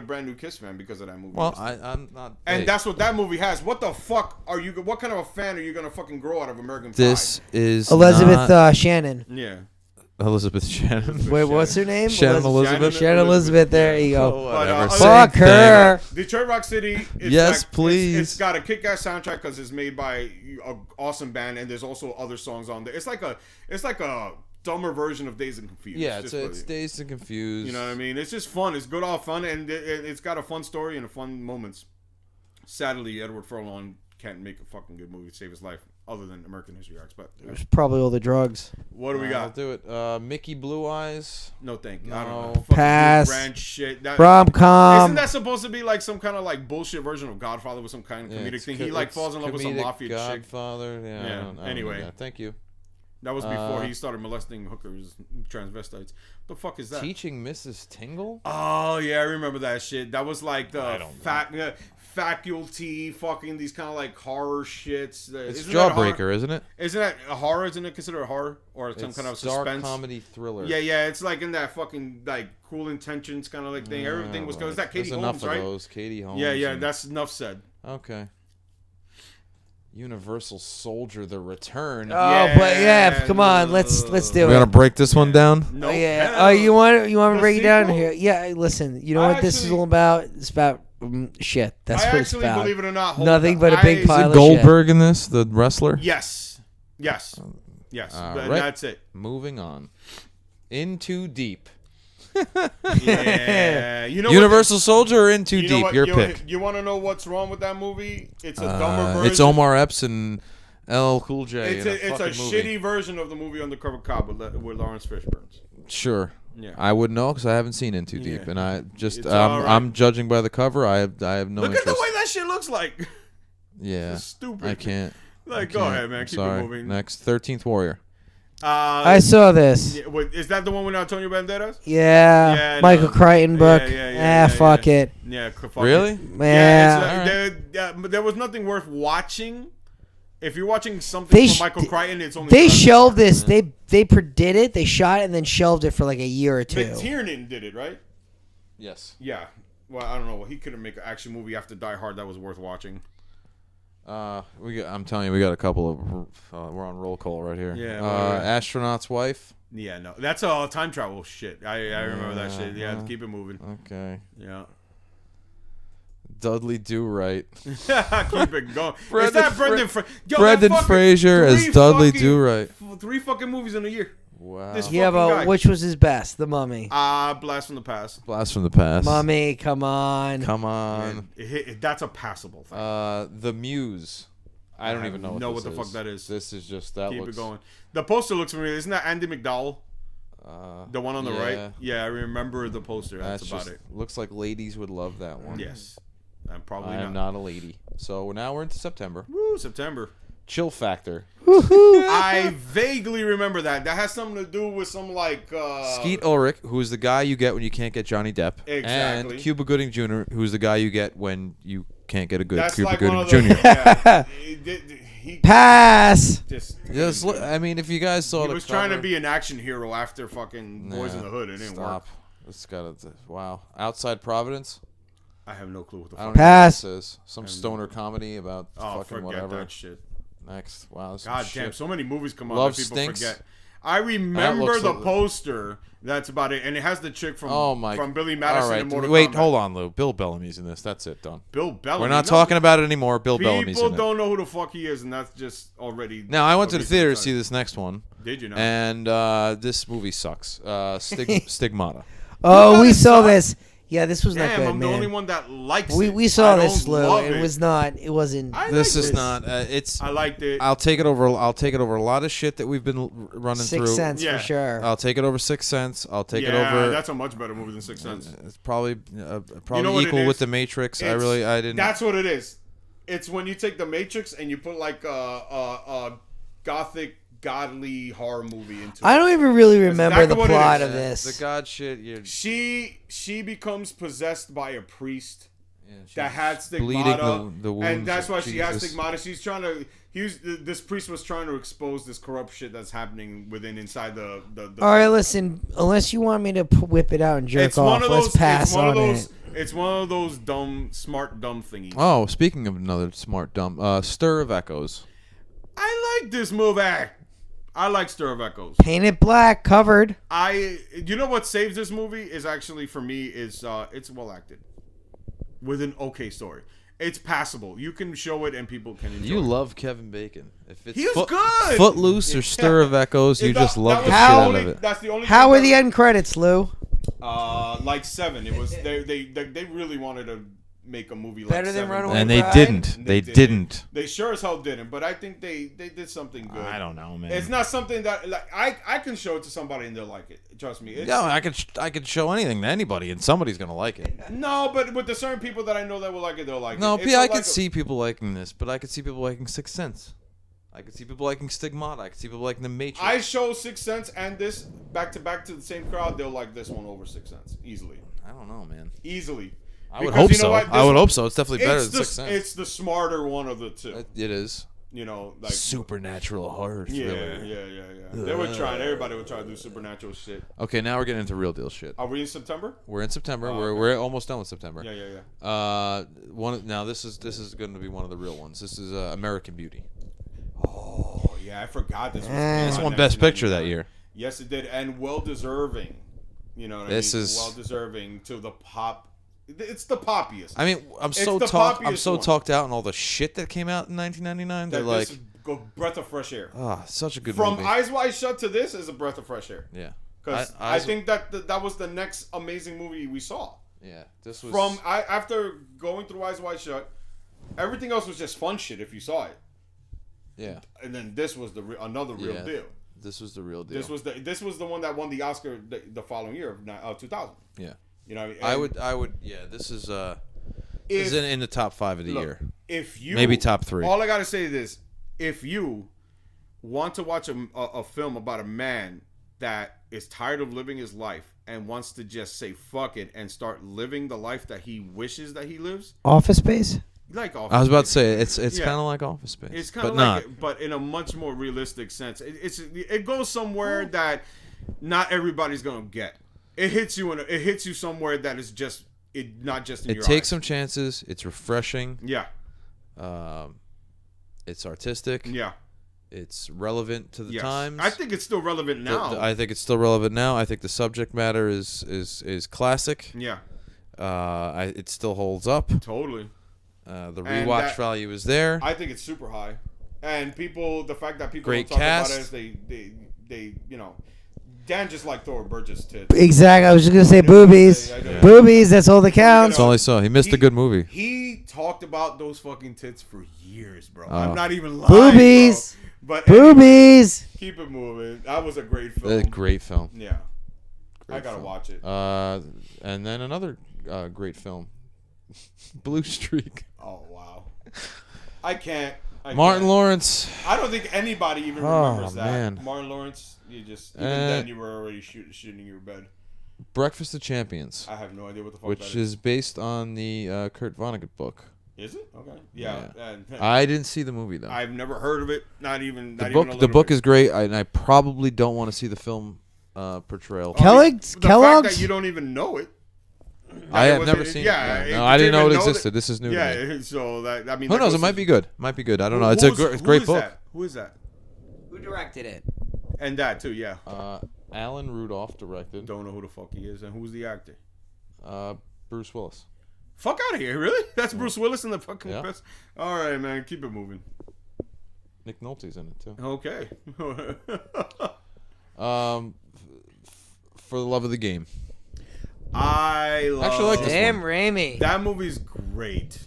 brand new Kiss fan because of that movie. Well, I'm not. And that's what that movie has. What the fuck are you? What kind of a fan are you gonna fucking grow out of American Pie? This is Elizabeth Shannon. Yeah. Elizabeth Shannon. Wait, what's her name? Shannon Elizabeth. Shannon Elizabeth. There you go. Whatever. Fuck Same her. Detroit Rock City. Yes, please. It's got a kick-ass soundtrack because it's made by an awesome band, and there's also other songs on there. It's like a dumber version of Dazed and Confused. Yeah, it's Dazed and Confused. You know what I mean? It's just fun. It's good, all fun, and it's got a fun story and fun moments. Sadly, Edward Furlong can't make a fucking good movie to save his life, other than American History X. But It was probably all the drugs. what do we got? I'll do it. Mickey Blue Eyes. No, thank you. No. I don't know. Pass. Ranch shit. Rom-com. Isn't that supposed to be like some kind of like bullshit version of Godfather with some kind of comedic thing? He like falls in love with some comedic mafia chick. Godfather. Yeah. I don't Anyway. know. Thank you. That was before he started molesting hookers, transvestites. The fuck is that? Teaching Mrs. Tingle. Oh yeah, I remember that shit. That was like the faculty fucking these kind of like horror shits. It's Jawbreaker, isn't it? Isn't that a horror? Isn't it considered a horror or some kind of suspense? Dark comedy thriller. Yeah. It's like in that fucking like Cruel Intentions kind of like thing. Everything was. Was that Katie There's Holmes, enough right? of those. Katie Holmes. Yeah. That's enough said. Okay. Universal Soldier: The Return. Oh, but yeah, come on, let's do We're it. gonna break this one down. No, Oh yeah. hell. Oh, you want to break it down sequel? here? Yeah. Listen, you know what this is all about? It's about shit. That's I what it's actually, about. believe it or not, Nothing but a big pile of Goldberg in this, the wrestler. Yes. Right. That's it. Moving on. In Too Deep. Yeah. You know Universal Soldier or In Too you know Deep? what- Your you pick. You want to know what's wrong with that movie? It's a dumber version. It's Omar Epps and LL Cool J. It's a shitty version of the movie Undercover Cop with Lawrence Fishburne. Sure. Yeah. I would know because I haven't seen In Too Deep, Yeah. and I just It's all right. I'm judging by the cover. I have no Look interest. at the way that shit looks like. Yeah. It's stupid. I can't. Like, go ahead, man. Keep Sorry. it moving. Next, 13th Warrior. I saw this. Yeah, wait, is that the one with Antonio Banderas? Yeah. Yeah, Michael no. Crichton book. Yeah, Fuck it. Yeah, fuck Really? it. Yeah. There was nothing worth watching. If you're watching something from Michael Crichton, it's only. They shelved this. They did it. They shot it and then shelved it for like a year or two. McTiernan did it, right? Yes. Yeah. Well, I don't know. He couldn't make an action movie after Die Hard that was worth watching. I'm telling you, we got a couple of. We're on roll call right here. Yeah, Astronaut's Wife. Yeah, no, that's all time travel shit. I remember that shit. Yeah, keep it moving. Okay. Yeah. Dudley Do Right. Keep it going. Is that Brendan Fraser as Dudley Do Right. 3 fucking movies in a year. Wow. This Yeah, fucking but guy. which was his best? The Mummy. Blast from the Past. Blast from the Past. Mummy, come on. Come on. That's a passable thing. The Muse. I don't even know what the fuck that is. This is just that. Keep looks, it going. The poster looks familiar. Isn't that Andy McDowell? The one on the yeah. right? Yeah, I remember the poster. That's about just, it. Looks like ladies would love that one. Yes. I'm probably I am not a lady. So now we're into September. Woo, September. Chill Factor. I vaguely remember that. That has something to do with some like Skeet Ulrich, who's the guy you get when you can't get Johnny Depp. Exactly. And Cuba Gooding Jr., who's the guy you get when you can't get a good That's Cuba like Gooding one of Jr. those, yeah, he Pass. Just look, I mean, if you guys saw he the was cover, trying to be an action hero after fucking Boys in the Hood. It didn't work. It's got wow. Outside Providence. I have no clue what the I don't fuck. know what Pass. this is. Some stoner comedy about fucking Forget whatever. that shit. Next, wow. This is God shit. damn, so many movies come out Love that people Stinks. forget. I remember looks the like- poster. That's about it, and it has the chick from from Billy Madison All right, and Mortal wait, Kombat. hold on, Lou. Bill Bellamy's in this. That's it, done. Bill Bellamy. We're not talking about it anymore. Bill Bellamy's People in it. don't know who the fuck he is, and that's just already. Now, I went to a the reason theater to tell see you. this next one. Did you know? And this movie sucks. Stigmata. Oh, we saw this. Yeah, this was not Damn, good, I'm man. the only one that likes it. We saw I this, don't Lou. love It was not. It wasn't. This is not. It's. I liked it. I'll take it over. I'll take it over a lot of shit that we've been running through. Sixth Sense Yeah. for sure. I'll take it over Sixth Sense. I'll take it Yeah, over. that's a much better movie than Sixth Sense. It's probably You know what it equal is? with The Matrix. I didn't. That's what it is. It's when you take The Matrix and you put like a gothic, godly horror movie into it. I don't even really remember exactly the what it plot is. of this. The God shit. You're, She becomes possessed by a priest she's that had bleeding stigmata, the wounds and that's of why she has Jesus. stigmata. She's trying to. This priest was trying to expose this corrupt shit that's happening inside the All right, listen. Unless you want me to whip it out and jerk It's off, one of those. let's pass It's one of on those. it. It's one of those smart dumb thingies. Oh, speaking of another smart dumb, Stir of Echoes. I like this movie. I like Stir of Echoes. Painted Black, covered. You know what saves this movie is actually for me is it's well acted, with an okay story. It's passable. You can show it and people can enjoy. You it. love Kevin Bacon. If it's He was good. Footloose or Stir of Echoes, you just love the shit How- out of it. That's the only. How thing were that- the end credits, Lou? Like 7. It was they really wanted to make a movie like Better than 7. Runaway And they Bride? didn't. They didn't. They sure as hell didn't. But I think they did something good. I don't know, man. It's not something that like I can show it to somebody and they'll like it. Trust me. It's, No, I could show anything to anybody, and somebody's gonna like it. No, but with the certain people that I know that will like it, they'll like No, it. It's yeah, I like could see people liking this, but I could see people liking Sixth Sense. I could see people liking Stigmata. I could see people liking The Matrix. I show Sixth Sense and this back to the same crowd. They'll like this one over Sixth Sense easily. I don't know, man. Easily. I would Because hope you know so. what? I would hope so. It's definitely better than the, Sixth Sense. It's the smarter one of the two. It is. You know, like Supernatural horror thriller. Yeah. They were trying. Everybody would try to do supernatural shit. Okay, now we're getting into real deal shit. Are we in September? We're in September. Oh, We're almost done with September. Yeah. Now this is going to be one of the real ones. This is American Beauty. Oh yeah, I forgot this. This won Best Picture that year. Yes, it did, and well deserving. You know what This I mean? is- well deserving to the pop. It's the poppiest. I mean, I'm It's so the talked poppiest one. out on all the shit that came out in 1999. They're That like, this go breath of fresh air. such a good From movie. Eyes Wide Shut to this is a breath of fresh air. Yeah. Because I think that was the next amazing movie we saw. Yeah, this was After going through Eyes Wide Shut, everything else was just fun shit if you saw it. Yeah. And then this was another real deal. This was the real deal. This was the one that won the Oscar the following year of 2000. Yeah. You know, I would. Yeah, this is in the top 5 of the year. If you Maybe top 3. All I gotta say is this: if you want to watch a film about a man that is tired of living his life and wants to just say fuck it and start living the life that he wishes that he lives, Office Space? like Office I was about to Space. say it's Yeah. kind of like Office Space. It's kind of but like not. it, but in a much more realistic sense. It goes somewhere that not everybody's gonna get. It hits you somewhere that is just not just in your It takes eyes. some chances. It's refreshing. Yeah. It's artistic. Yeah. It's relevant to the Yes. times. I think it's still relevant now. I think it's still relevant now. I think the subject matter is classic. Yeah. It still holds up. Totally. The rewatch value is there. I think it's super high, and the fact that people Great don't talk cast. about it is they Dan just like Thor Burgess tits. Exactly. I was just going to say boobies. Yeah. Boobies, that's all that counts. That's all I saw. He missed a good movie. He talked about those fucking tits for years, bro. Oh. I'm not even lying, Boobies. bro. But Boobies. anyway, keep it moving. That was a great film. A great film. Yeah. Great I gotta film. watch it. And then another great film, Blue Streak. Oh wow. I can't. Martin Lawrence. I don't think anybody even Oh, remembers that. man. Martin Lawrence, then you were already shooting your bed. Breakfast of Champions, I have no idea what the fuck which that is based on the Kurt Vonnegut book. Is it? Okay. Yeah. And I didn't see the movie though. I've never heard of it. Not even The a book little is bit. great, and I probably don't want to see the film portrayal. Kellogg's? The Kellogg's? fact that you don't even know it. I have was- never seen yeah, it. it- No, I did didn't you know it even know existed. This is new to me. Yeah. So that I mean. Who that knows? goes It might to- be good. Might be good. I don't know. It's a Who great is book. that? Who is that? Who directed it? And that too. Yeah. Alan Rudolph directed. Don't know who the fuck he is and who's the actor. Bruce Willis. Fuck out of here! Really? That's Bruce Willis in the fucking Yeah. best. All right, man. Keep it moving. Nick Nolte's in it too. Okay. For the love of the game. I love. Actually, I like this Sam Raimi. That movie's great.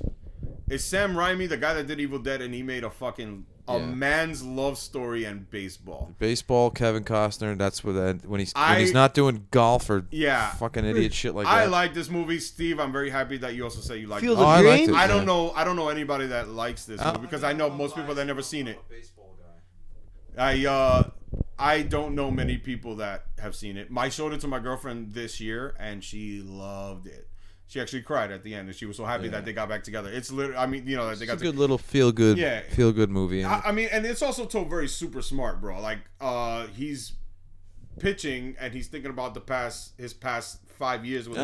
It's Sam Raimi, the guy that did Evil Dead, and he made a Yeah. man's love story and baseball. Baseball, Kevin Costner. That's when he's not doing golf or Yeah. fucking idiot shit like I that. like this movie, Steve. I'm very happy that you also say you like Field it. of I liked Dreams? it. I don't yeah. know anybody that likes this movie because I know most people that never seen it. Baseball guy. I don't know many people that have seen it. I showed it to my girlfriend this year and she loved it. She actually cried at the end and she was so happy that they got back together. It's literally, I mean, that they got It's a good little feel good movie. I mean, and it's also told very super smart, bro. Like, he's pitching and he's thinking about his past 5 years with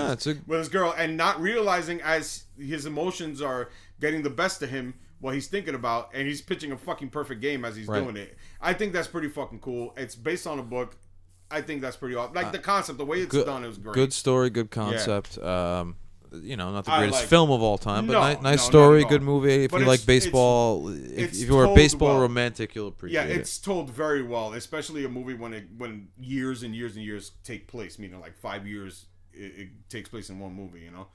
with his girl, and not realizing as his emotions are getting the best of him, what he's thinking about, and he's pitching a fucking perfect game as he's doing it. I think that's pretty fucking cool. It's based on a book. I think that's pretty awesome. Like the concept, the way it's done, it was great. Good story, good concept. Yeah. Not the greatest film of all time, but nice no, story, good movie. If but you like baseball, if you're a baseball romantic, you'll appreciate it. Yeah, it's told very well, especially a movie when years and years and years take place, meaning like 5 years it takes place in one movie, you know?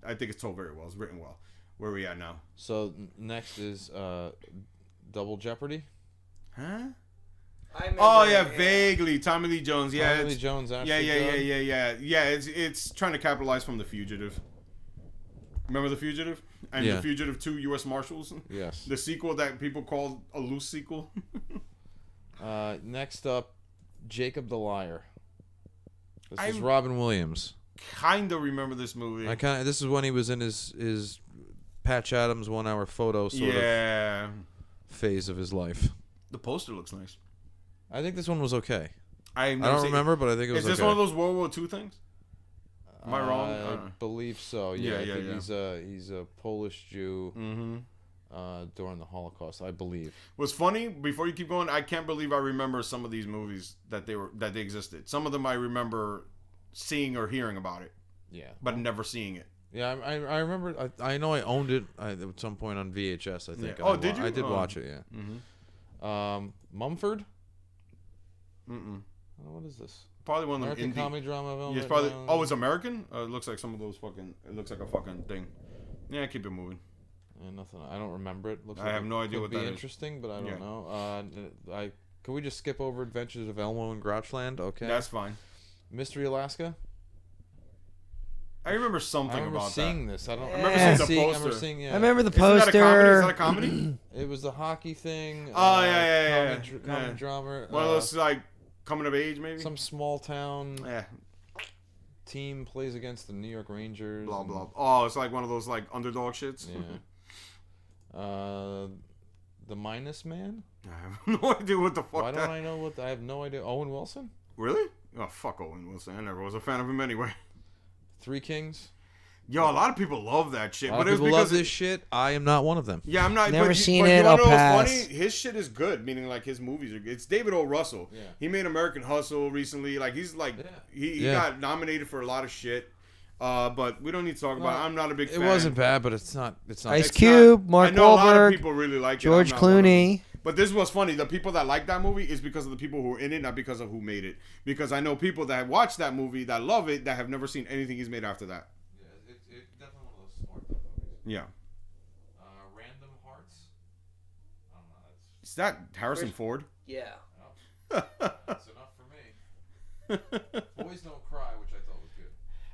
I think it's told very well. It's written well. Where are we at now? So next is Double Jeopardy. Huh? Oh yeah, vaguely. Tommy Lee Jones. Yeah, Tommy Lee Jones. Yeah. It's trying to capitalize from The Fugitive. Remember The Fugitive? And The Fugitive 2 U.S. Marshals? Yes. The sequel that people called a loose sequel. Next up, Jacob the Liar. This is Robin Williams. Kinda remember this movie. This is when he was in his Patch Adams 1 hour photo sort of phase of his life. The poster looks nice. I think this one was okay. I don't remember, but I think it was okay. Is this one of those World War II things? Am I wrong? I believe so. Yeah. Yeah. He's a Polish Jew during the Holocaust, I believe. What's funny, before you keep going, I can't believe I remember some of these movies that they existed. Some of them I remember seeing or hearing about it. Yeah. But never seeing it. Yeah, I remember. I know I owned it at some point on VHS. I think. Yeah. Oh, did you? I did watch it. Yeah. Mm-hmm. Mumford. What is this? Probably one of the American comedy drama film. It's probably. Oh, it's American. It looks like some of those fucking. It looks like a fucking thing. Yeah, keep it moving. Yeah, nothing. I don't remember it. I have no idea what that is. Could be interesting, but I don't know. Can we just skip over Adventures of Elmo and Grouchland? Okay. That's fine. Mystery Alaska. I remember something about that. I remember seeing this. I remember seeing the poster. I remember the poster. Is that a comedy? It was the hockey thing. Oh yeah. Comedy drama. One of those like coming of age, maybe. Some small town. Team plays against the New York Rangers. Blah blah. Oh, it's like one of those like underdog shits. Yeah. The Minus Man. I have no idea what the fuck. Why don't I know what? I have no idea. Owen Wilson. Really? Oh fuck Owen Wilson. I never was a fan of him anyway. Three Kings. Yo, a lot of people love that shit. But people love this shit. I am not one of them. Yeah, I'm not. Never seen it. I'll pass. Funny? His shit is good. Meaning, like his movies are good. It's David O. Russell. Yeah. He made American Hustle recently. Like he's like he got nominated for a lot of shit. But we don't need to talk about it. I'm not a big fan. It wasn't bad, but it's not. Ice Cube, Mark Wahlberg. I know a lot of people really like George Clooney. But this was funny. The people that like that movie is because of the people who were in it, not because of who made it. Because I know people that watch that movie that love it that have never seen anything he's made after that. Yeah, it's definitely one of those smart movies. Yeah. Random Hearts. I don't know. Is that Harrison Ford? Yeah. Oh. That's enough for me. Boys Don't Cry, which I thought was good.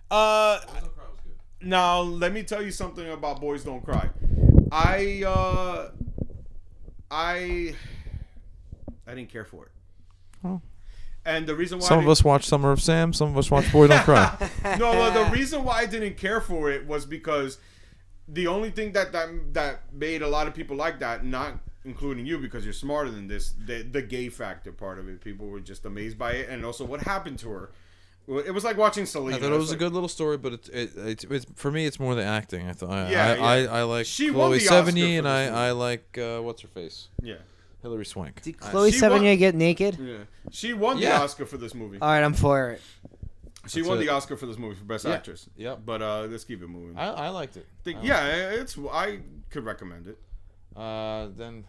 Boys Don't Cry was good. Now let me tell you something about Boys Don't Cry. I didn't care for it. Oh. And the reason why some of us watched Summer of Sam, some of us watched Boy Don't Cry. No, well, the reason why I didn't care for it was because the only thing that made a lot of people like that, not including you because you're smarter than this, the gay factor part of it. People were just amazed by it, and also what happened to her. It was like watching Selena. I thought it was a good little story, but it's for me it's more the acting. I thought I like Chloe Sevigny and I like what's her face? Yeah. Hilary Swank. Did Chloe Sevigny get naked? Yeah. She won the Oscar for this movie. All right, I'm for it. She won the Oscar for this movie for Best Actress. Yeah. But let's keep it moving. I liked it. I could recommend it. Then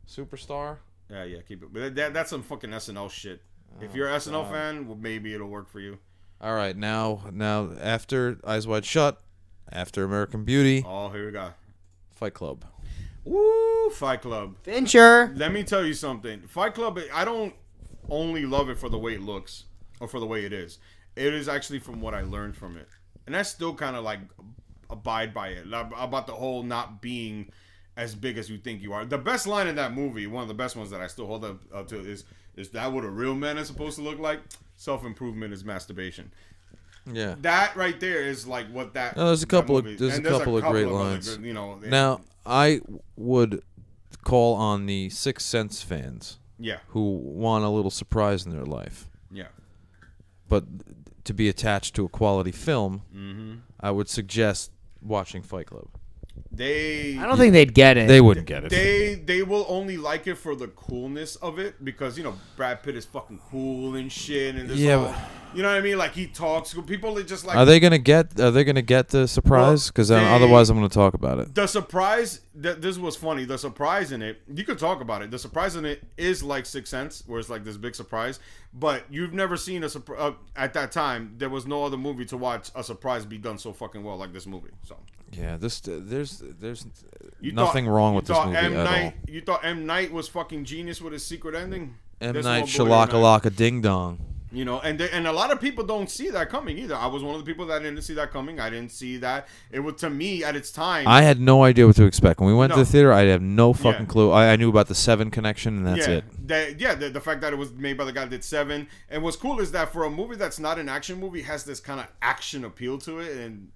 Superstar. Yeah, keep it. But that's some fucking SNL shit. If you're an SNL fan, well, maybe it'll work for you. All right, now after Eyes Wide Shut, after American Beauty. Oh, here we go. Fight Club. Woo, Fight Club. Fincher. Let me tell you something. Fight Club, I don't only love it for the way it looks or for the way it is. It is actually from what I learned from it. And I still kind of like abide by it. About the whole not being as big as you think you are. The best line in that movie, one of the best ones that I still hold up to is that what a real man is supposed to look like? Self-improvement is masturbation. Yeah. That right there is like what that. No, there's a couple of great lines. Now, I would call on the Sixth Sense fans. Yeah. Who want a little surprise in their life. Yeah. But to be attached to a quality film, I would suggest watching Fight Club. I don't think they'd get it. They wouldn't get it. They will only like it for the coolness of it because Brad Pitt is fucking cool and shit and you know what I mean? Like he talks. People are just like. Are they gonna get the surprise? Because otherwise I'm gonna talk about it. The surprise. This was funny. The surprise in it. You could talk about it. The surprise in it is like Sixth Sense, where it's like this big surprise. But you've never seen at that time. There was no other movie to watch a surprise be done so fucking well like this movie. So. Yeah, there's nothing wrong with this movie at all. You thought M. Night was fucking genius with his secret ending? M. Night Shalaka Ding Dong. And a lot of people don't see that coming either. I was one of the people that didn't see that coming. I didn't see that. It was, to me, at its time. I had no idea what to expect. When we went to the theater, I had no fucking clue. I knew about the Seven connection, and that's it. The fact that it was made by the guy that did Seven. And what's cool is that for a movie that's not an action movie, it has this kind of action appeal to it, and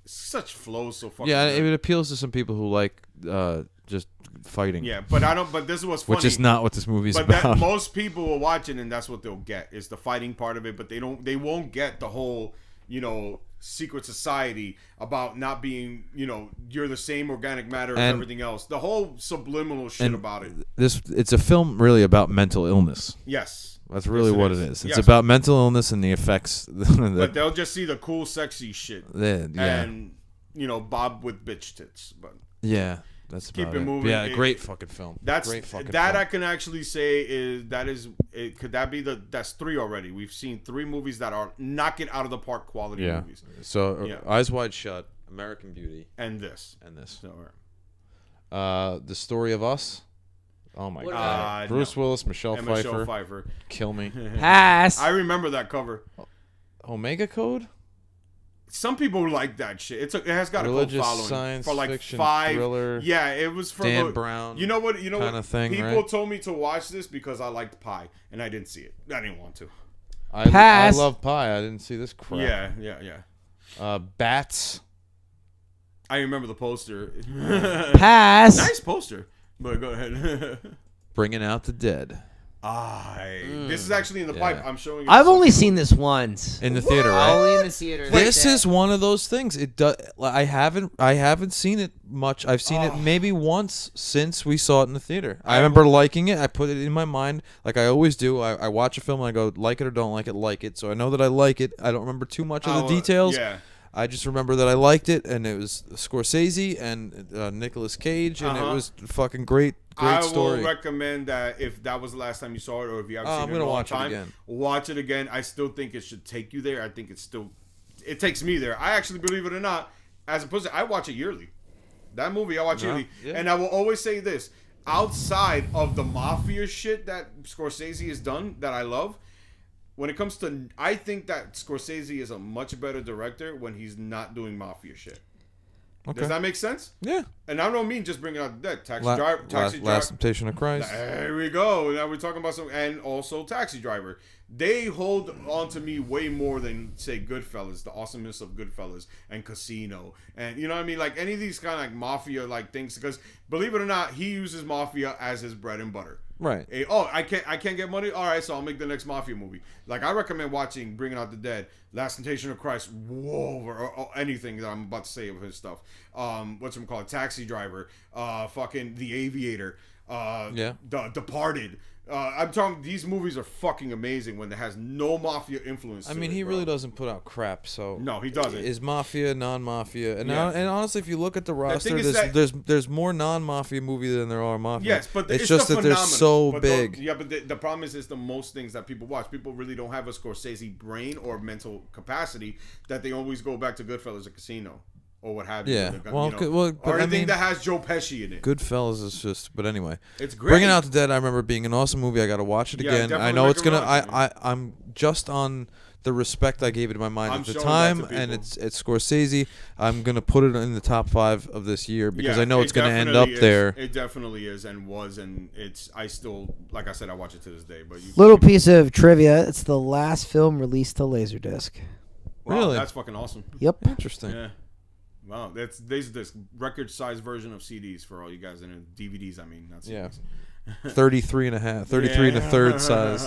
such flows so fucking good. It appeals to some people who like just fighting. Yeah, but this was funny. Which is not what this movie's about. But most people will watch it, and that's what they'll get is the fighting part of it. But they won't get the whole secret society about not being you're the same organic matter as everything else. The whole subliminal shit about it. It's a film really about mental illness. Yes. That's really what it is. It's about mental illness and the effects. But they'll just see the cool, sexy shit. And, Bob with bitch tits. But yeah, that's keep about it moving. Yeah, great fucking film. Great fucking film. I can actually say could that be that's 3 already. We've seen 3 movies that are knock it out of the park quality movies. So Eyes Wide Shut, American Beauty, and this. So, The Story of Us. Oh my god! Bruce Willis, Michelle Pfeiffer. Kill me. Pass. I remember that cover. Omega Code. Some people like that shit. It has got religious a cult following science for like fiction 5 thriller. Yeah, it was for Dan Brown. You know what? Kind of thing. People right? told me to watch this because I liked Pie, and I didn't see it. I didn't want to. I love Pie. I didn't see this crap. Yeah. Bats. I remember the poster. Pass. Nice poster. But go ahead. Bringing Out the Dead. This is actually in the pipe. I'm showing you. I've only seen this once. In the theater, right? Only in the theater. This is one of those things. It does. I haven't seen it much. I've seen it maybe once since we saw it in the theater. I remember liking it. I put it in my mind like I always do. I watch a film and I go, like it or don't like it, like it. So I know that I like it. I don't remember too much of the details. Yeah. I just remember that I liked it, and it was Scorsese and Nicolas Cage, and it was fucking great story. I will recommend that if that was the last time you saw it, or if you haven't seen it in a long time, watch it again. I still think it should take you there. I think it takes me there. I actually, believe it or not, as opposed to I watch it yearly. That movie I watch yearly, and I will always say this: outside of the mafia shit that Scorsese has done, that I love. When it comes to, I think that Scorsese is a much better director when he's not doing mafia shit. Okay. Does that make sense? Yeah. And I don't mean just bringing out the dead. Taxi Driver. Last Temptation of Christ. There we go. Now we're talking about and also Taxi Driver. They hold on to me way more than, say, Goodfellas, the awesomeness of Goodfellas, and Casino. And you know what I mean? Like any of these kind of like mafia-like things. Because believe it or not, he uses mafia as his bread and butter. Right. I can't get money? All right, so I'll make the next mafia movie. Like, I recommend watching Bringing Out the Dead, Last Temptation of Christ, or anything that I'm about to say of his stuff. Taxi Driver, fucking The Aviator, The Departed. I'm talking, these movies are fucking amazing when it has no mafia influence. I mean, he really doesn't put out crap, so no, he doesn't. Is mafia, non-mafia, and honestly, if you look at the roster, there's more non-mafia movie than there are mafia. Yes, but it's just that they're so big. But the problem is, it's the most things that people watch. People really don't have a Scorsese brain or mental capacity that they always go back to Goodfellas or Casino. Or what have you. Yeah. Or anything that has Joe Pesci in it. Goodfellas is just, but anyway. It's great. Bringing Out the Dead, I remember being an awesome movie. I got to watch it again. I know it's going to, I'm just on the respect I gave it in my mind at the time, and it's Scorsese. I'm going to put it in the top 5 of this year because I know it's going to end up there. It definitely is and was, and I still, like I said, I watch it to this day. But little piece of trivia, it's the last film released to Laserdisc. Wow, really? That's fucking awesome. Yep. Interesting. Yeah. Wow, that's this record-sized version of CDs for all you guys, and DVDs. I mean, that's 33 and a third size.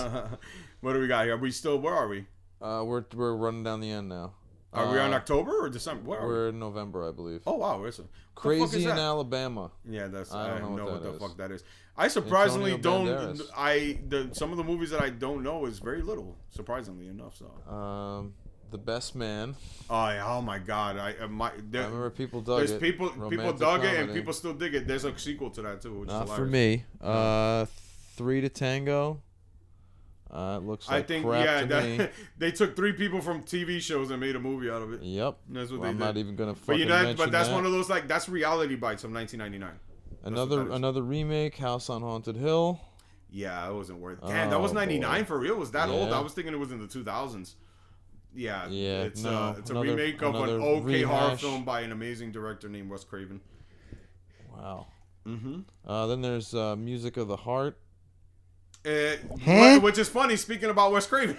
What do we got here? Where are we? We're running down the end now. Are we on October or December? Where are we? We're in November, I believe. Oh wow, where's it? Crazy in Alabama. Yeah, that's I don't know what the is. fuck that is. I surprisingly Antonio don't. Some of the movies that I don't know is very little. Surprisingly enough, so. The Best Man. Oh my God! I remember people dug it. People Romantic dug it, and comedy. people still dig it. There's a sequel to that too, which Not is for hilarious. me. 3 to Tango. It looks like crap to me. They took 3 people from TV shows and made a movie out of it. Yep. That's what I'm they not did. even gonna But fucking mention but that's that. one of those that's reality bites of 1999. Another remake, House on Haunted Hill. Yeah, it wasn't worth. Damn, that was 99 for real. Was that old? Yeah. I was thinking it was in the 2000s. Yeah, it's no, a remake of an okay rehash. horror film by an amazing director named Wes Craven. Wow. Then there's Music of the Heart. Which is funny. Speaking about Wes Craven,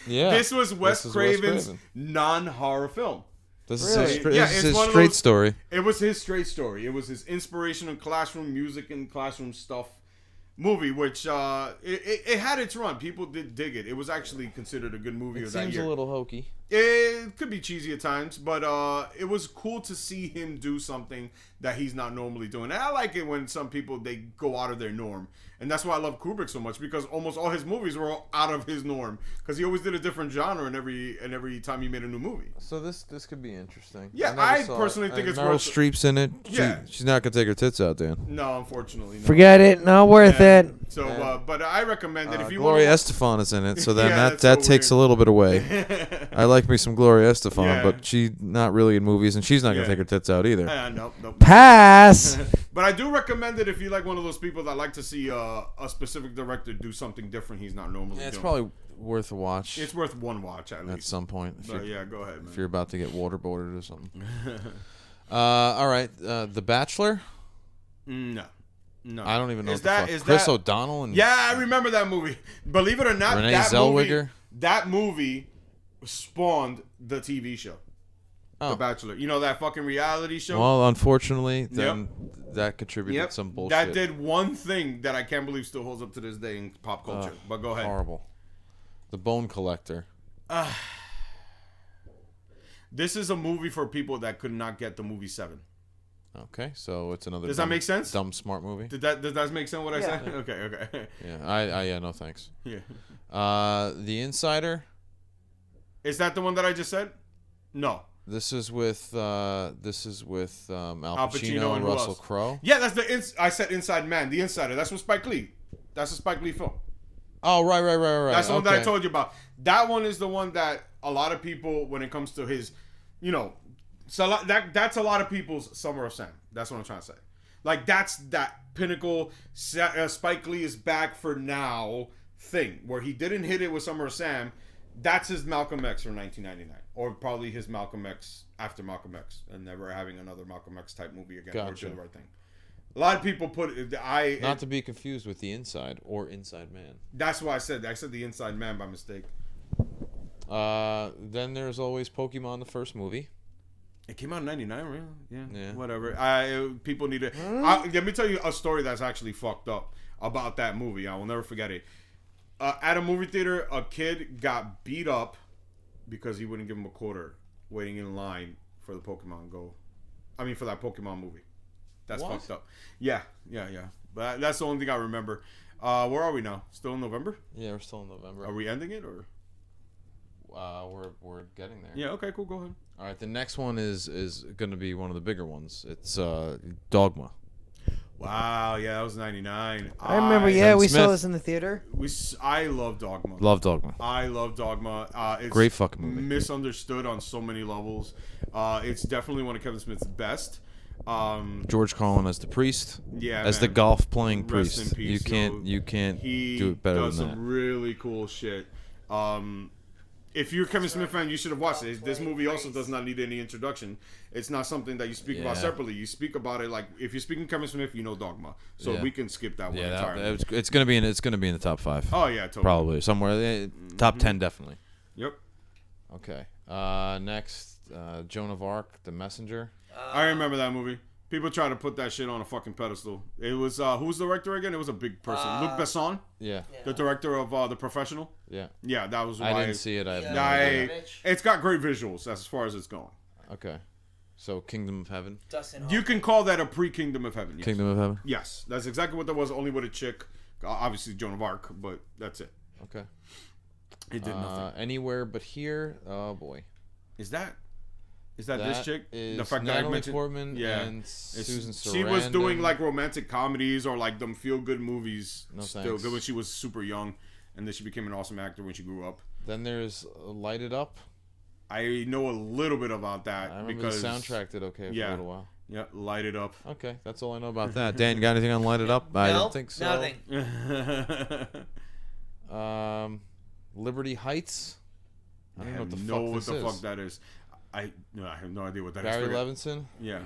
Yeah, this was Wes Craven's non-horror film. This Really? is his straight story. It was his straight story. It was his inspirational classroom music and classroom stuff movie, which it had its run. People did dig it. It was actually considered a good movie of that Seems year. a little hokey. It could be cheesy at times, but it was cool to see him do something that he's not normally doing. And I like it when some people, they go out of their norm. And that's why I love Kubrick so much, because almost all his movies were out of his norm, because he always did a different genre in every time he made a new movie. So this could be interesting. Yeah, I personally think it's Meryl worth. Streep's in it. Yeah. She's not gonna take her tits out, Dan. No, unfortunately, no. Forget it. Not worth Yeah. it. So, but I recommend that if you Gloria want. Estefan is in it, so then Yeah, that that's so takes a weird. little bit away. I like me some Gloria Estefan, Yeah. but she's not really in movies, and she's not gonna Yeah. take her tits out either. Nope. Pass. But I do recommend it if you like one of those people that like to see a specific director do something different he's not normally Yeah, it's doing. probably worth a watch It's worth one watch at at least. some point. But yeah, go ahead, man. If you're about to get waterboarded or something. All right, The Bachelor. No. I don't even know. Is what that- the fuck. is Chris that- O'Donnell and Yeah, I remember that movie. Believe it or not, Renee that Zellweger? movie spawned the TV show, The Bachelor. You know that fucking reality show? Well, unfortunately, then that contributed some bullshit. That did one thing that I can't believe still holds up to this day in pop culture. But go ahead. Horrible. The Bone Collector. This is a movie for people that could not get the movie 7. Okay, so it's another. Does that make sense? Dumb smart movie. Does that make sense? What I said? Okay. Yeah, no thanks. Yeah. The Insider. Is that the one that I just said? No. This is with Al Pacino and who Russell else? Crowe. Yeah, that's I said Inside Man, The Insider. That's from Spike Lee. That's a Spike Lee film. Oh, right. That's the one that I told you about. That one is the one that a lot of people, when it comes to his, so that's a lot of people's Summer of Sam. That's what I'm trying to say. Like, that's that pinnacle, Spike Lee is back for now thing, where he didn't hit it with Summer of Sam. That's his Malcolm X from 1999. Or probably his Malcolm X after Malcolm X, and never having another Malcolm X type movie again. Gotcha. Or Do the Right Thing. A lot of people put it. Not to be confused with The Inside or Inside Man. That's why I said The Inside Man by mistake. Then there's always Pokemon, the first movie. It came out in 99, really? Yeah. Whatever. People need to. Let me tell you a story that's actually fucked up about that movie. I will never forget it. At a movie theater, a kid got beat up because he wouldn't give him a quarter waiting in line for the Pokemon Go. I mean, for that Pokemon movie. That's fucked up. Yeah. But that's the only thing I remember. Where are we now? Still in November? Yeah, we're still in November. Are we ending it or? We're getting there. Yeah. Okay. Cool. Go ahead. All right. The next one is going to be one of the bigger ones. It's Dogma. Wow. Yeah, that was 99. I remember. We Smith. saw this in the theater. I love Dogma. Love Dogma. I love Dogma. It's Great fucking movie. Misunderstood on so many levels. It's definitely one of Kevin Smith's best. George Carlin as the priest. Yeah, as man. the golf playing Rest priest. in peace, You can't he do it better does than some that. really cool shit. If you're a Kevin Smith fan, you should have watched it. This movie also does not need any introduction. It's not something that you speak about Yeah. separately. You speak about it like if you're speaking Kevin Smith, you know Dogma. So Yeah. we can skip that one Yeah, entirely. it's gonna be in the top 5. Oh yeah, totally. Probably somewhere top 10 definitely. Yep. Okay. Next, Joan of Arc, The Messenger. I remember that movie. People try to put that shit on a fucking pedestal. It was who's the director again? It was a big person. Luc Besson, Yeah. the director of The Professional. Yeah. Yeah, that was why I didn't see it. I have no idea. it's got great visuals as far as it's going. Okay. So Kingdom of Heaven. You can call that a pre-Kingdom of Heaven. Yes. Kingdom of Heaven. Yes, that's exactly what that was. Only with a chick, obviously Joan of Arc, but that's it. Okay. It did nothing. Anywhere but here. Oh boy. Is that this chick? Is The fact Natalie that I mentioned, Portman and Susan Sarandon. She was doing like romantic comedies or like them feel-good movies. No still thanks. good when she was super young, and then she became an awesome actor when she grew up. Then there's Light It Up. I know a little bit about that I remember because the soundtrack did okay for a little while. Yeah, Light It Up. Okay, that's all I know about that. Dan, you got anything on Light It Up? I don't think so. Nothing. Liberty Heights. I don't know what the fuck that is. I have no idea what that is. Barry Levinson. Yeah.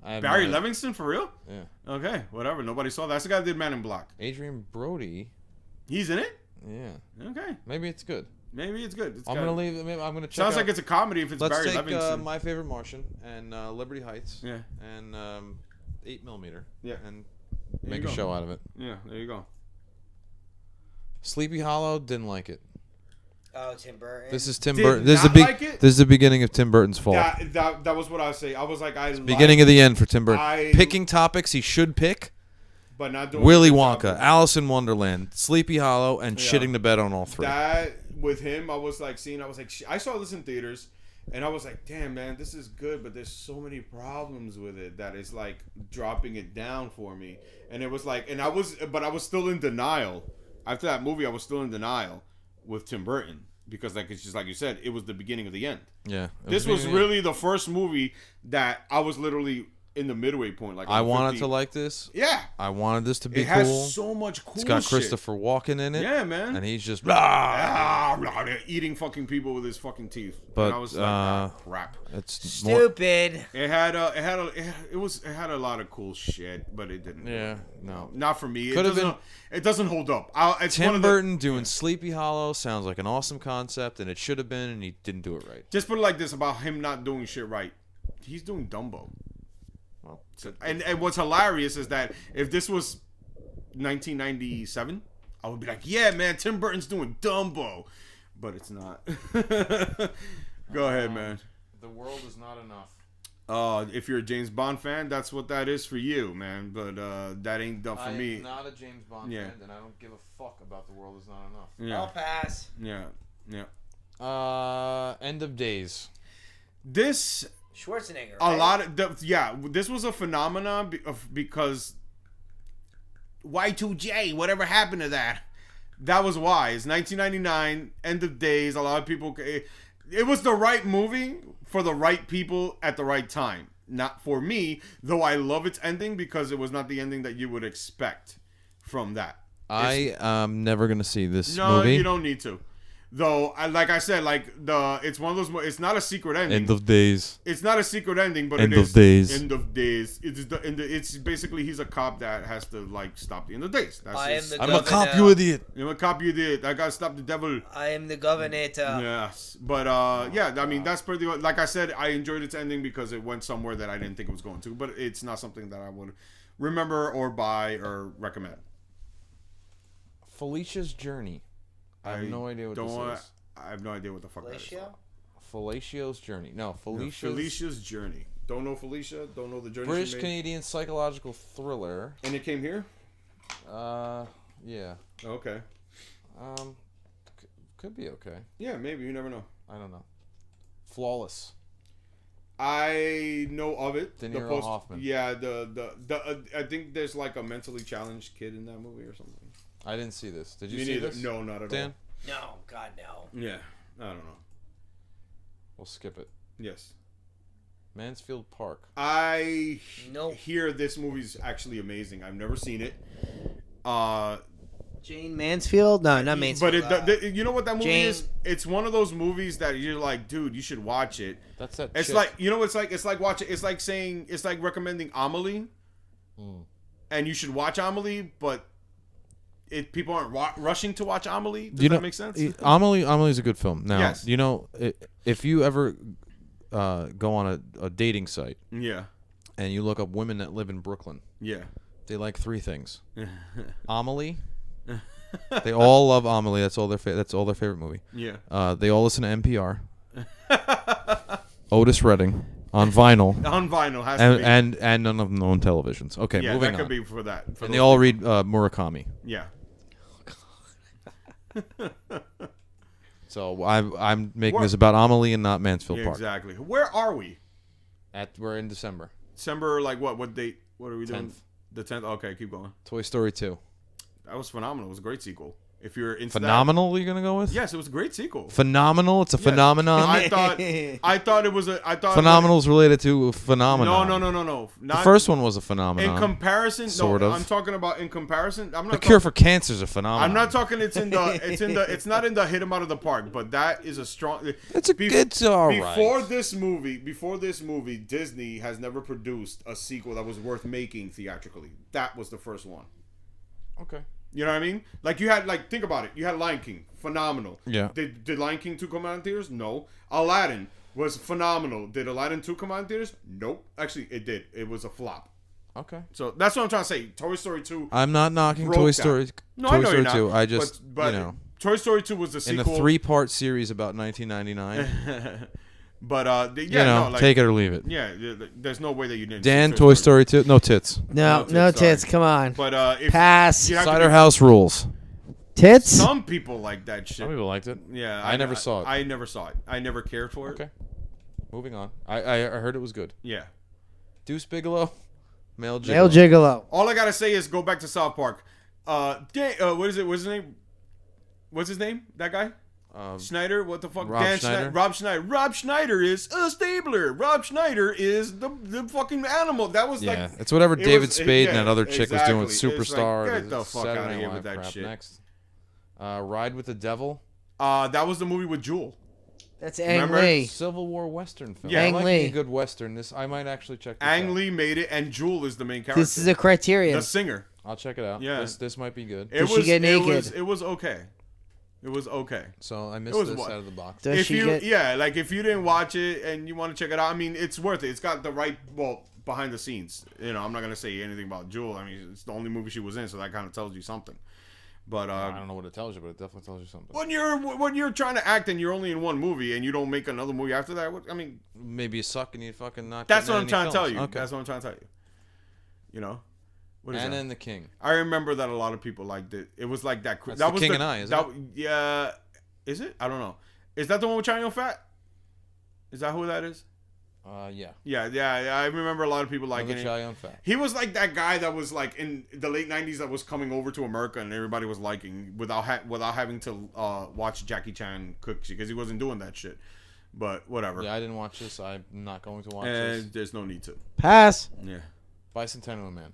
Barry Levinson for real? Yeah. Okay, whatever. Nobody saw that. That's the guy that did Man in Black. Adrian Brody. He's in it? Yeah. Okay. Maybe it's good. Maybe it's good. I'm gonna leave. I'm gonna check. Sounds like it's a comedy if it's Let's Barry take Levinson. My Favorite Martian and Liberty Heights. Yeah. And 8mm. Yeah. And make a show out of it. Yeah. There you go. Sleepy Hollow. Didn't like it. Oh, Tim Burton. This is Tim Did Burton. not like it? This is the beginning of Tim Burton's fall. That was what I was saying. I was like, Beginning of the end for Tim Burton. Picking topics he should pick. But not doing Willy Wonka, Alice in Wonderland, Sleepy Hollow, and shitting the bed on all three. That with him, I saw this in theaters, and I was like, damn man, this is good, but there's so many problems with it that it's like dropping it down for me. And it was like, but I was still in denial. After that movie, I was still in denial with Tim Burton because like it's just like you said, it was the beginning of the end. Yeah. This was really the first movie that I was literally in the midway point. Like I wanted to like this. Yeah. I wanted this to be cool. It has so much cool shit. It's got Christopher Walken in it. Yeah, man. And he's just eating fucking people with his fucking teeth. But and I was like, crap. It's stupid. It had a lot of cool shit, but it didn't. Yeah, no, not for me. It doesn't hold up. Tim Burton doing Sleepy Hollow sounds like an awesome concept, and it should have been, and he didn't do it right. Just put it like this about him not doing shit right. He's doing Dumbo. Well, and what's hilarious is that if this was 1997, I would be like, yeah, man, Tim Burton's doing Dumbo. But it's not. Go ahead, man. The world is not enough. If you're a James Bond fan, that's what that is for you, man. But that ain't done for me. I'm not a James Bond fan, and I don't give a fuck about The World Is Not Enough. Yeah. I'll pass. Yeah. End of Days. This Schwarzenegger. A right? lot of this was a phenomenon because Y2J, whatever happened to that? That was why. It's 1999, End of Days. A lot of people. It was the right movie for the right people at the right time. Not for me, though. I love its ending because it was not the ending that you would expect from that. I am never gonna see this movie. No, you don't need to. Though, like I said, it's one of those. It's not a secret ending. End of Days. It's not a secret ending, but End it is. Of Days. End of Days. It's basically he's a cop that has to stop the end of days. I'm a cop, you idiot. I'm a cop, you idiot. I gotta stop the devil. I am the governor. Yes, but I mean that's pretty. Like I said, I enjoyed its ending because it went somewhere that I didn't think it was going to. But it's not something that I would remember or buy or recommend. Felicia's Journey. I have no idea what this is. I have no idea what the fuck that is. Fellatio's Journey. No, Felicia's Journey. Don't know Felicia. Don't know the journey. British Canadian psychological thriller. And it came here. Yeah. Okay. Could be okay. Yeah, maybe. You never know. I don't know. Flawless. I know of it. De Niro Hoffman. Yeah, I think there's like a mentally challenged kid in that movie or something. I didn't see this. Did you see this? No, not at Dan? No, God no. Yeah, I don't know. We'll skip it. Yes. Mansfield Park. I hear this movie's actually amazing. I've never seen it. Jane Mansfield? No, not Mansfield. But you know what that movie is? It's one of those movies that you're like, dude, you should watch it. That's that. It's chick. like, you know what it's like? It's like watching. It's like saying. It's like recommending Amelie, and you should watch Amelie, but people aren't rushing to watch Amelie. Does that make sense? Amelie's a good film. Now, yes. If you ever go on a dating site, and you look up women that live in Brooklyn, Yeah. they like 3 things. Amelie. They all love Amelie. That's all their favorite movie. Yeah. They all listen to NPR. Otis Redding on vinyl. On vinyl has to be. And none of them own televisions. Okay, Yeah, moving that on. could be for that. And they all read Murakami. Yeah. So I'm making this about Amelie and not Mansfield Yeah, Park. exactly. Where are we? We're in December. December, like what? What date? What are we doing? 10th. The 10th? Okay, keep going. Toy Story 2. That was phenomenal. It was a great sequel. If you're into Phenomenal, you're gonna go with? that. Yes, it was a great sequel. Phenomenal. It's a phenomenon. I thought it was a. I thought Phenomenal's related to phenomenon. No. The first one was a phenomenon. In comparison, sort no, of. I'm talking about in comparison. I'm not The cure for cancer is a phenomenon. I'm not talking. It's not in the hit 'em out of the park, but that is a strong. It's all right. Before this movie, Disney has never produced a sequel that was worth making theatrically. That was the first one. Okay. You know what I mean? Like you had, like, think about it. You had Lion King, phenomenal. Yeah. Did Lion King 2 come out in theaters? No. Aladdin was phenomenal. Did Aladdin 2 come out in theaters? Nope. Actually, it did. It was a flop. Okay. So that's what I'm trying to say. Toy Story 2. I'm not knocking broke Toy that. Story. No, Toy I know Story you're not. 2. I just, but Toy Story 2 was the in sequel. a 3-part series about 1999. But yeah, take it or leave it. Yeah, there's no way that you didn't. Dan, see Toy Story 2. No tits. No sorry. tits. Come on. But if Pass. you have to Cider be- House rules. Tits. Some people like that shit. Some people liked it. Yeah, I never saw it. I never saw it. I never cared for it. Okay. Moving on. I heard it was good. Yeah. Deuce Bigelow. Male Gigolo. Male Gigolo. All I gotta say is go back to South Park. What is it? What's his name? What's his name? That guy? Schneider? What the fuck? Rob Schneider? Rob Schneider. Rob Schneider is a stabler. Rob Schneider is the fucking animal. That was Yeah, like. it's whatever it David was- Spade yeah, and that other chick was doing with exactly. It's like, Superstar. get the fuck Saturday out of Night here Live with that crap. shit. Next. Ride with the Devil. That was the movie with Jewel. That's Ang Remember? Lee. Civil War Western film. Yeah. I Ang like Lee. a good Western. I might actually check this Ang out. Lee made it, and Jewel is the main character. This is a criterion. the singer. I'll check it out. Yeah. This might be good. It Does she was, get naked? It was okay. It was okay. So I It missed was this what? out of the box. Does she get? like if you didn't watch it and you want to check it out, I mean, it's worth it. It's got the right, behind the scenes. You know, I'm not gonna say anything about Jewel. I mean, it's the only movie she was in, so that kind of tells you something. But I don't know what it tells you, but it definitely tells you something. when you're trying to act and you're only in one movie and you don't make another movie after that, I mean, Maybe you suck and you fucking not. that's getting what I'm any trying to tell films. you. Okay. That's what I'm trying to tell you. You know, what is Anna that? and the King. I remember that a lot of people liked it. It was like that. That's that The was King and I, isn't that, Yeah, is it? I don't know. Is that the one with Chow Yun-Fat? Is that who that is? Yeah. Yeah. I remember a lot of people liking Another it. Chow Yun-Fat. He was like that guy that was like in the late '90s that was coming over to America and everybody was liking without having to watch Jackie Chan cook because he wasn't doing that shit. But whatever. Yeah, I didn't watch this. I'm not going to watch this. And there's no need to. Pass. Yeah. Bicentennial Man.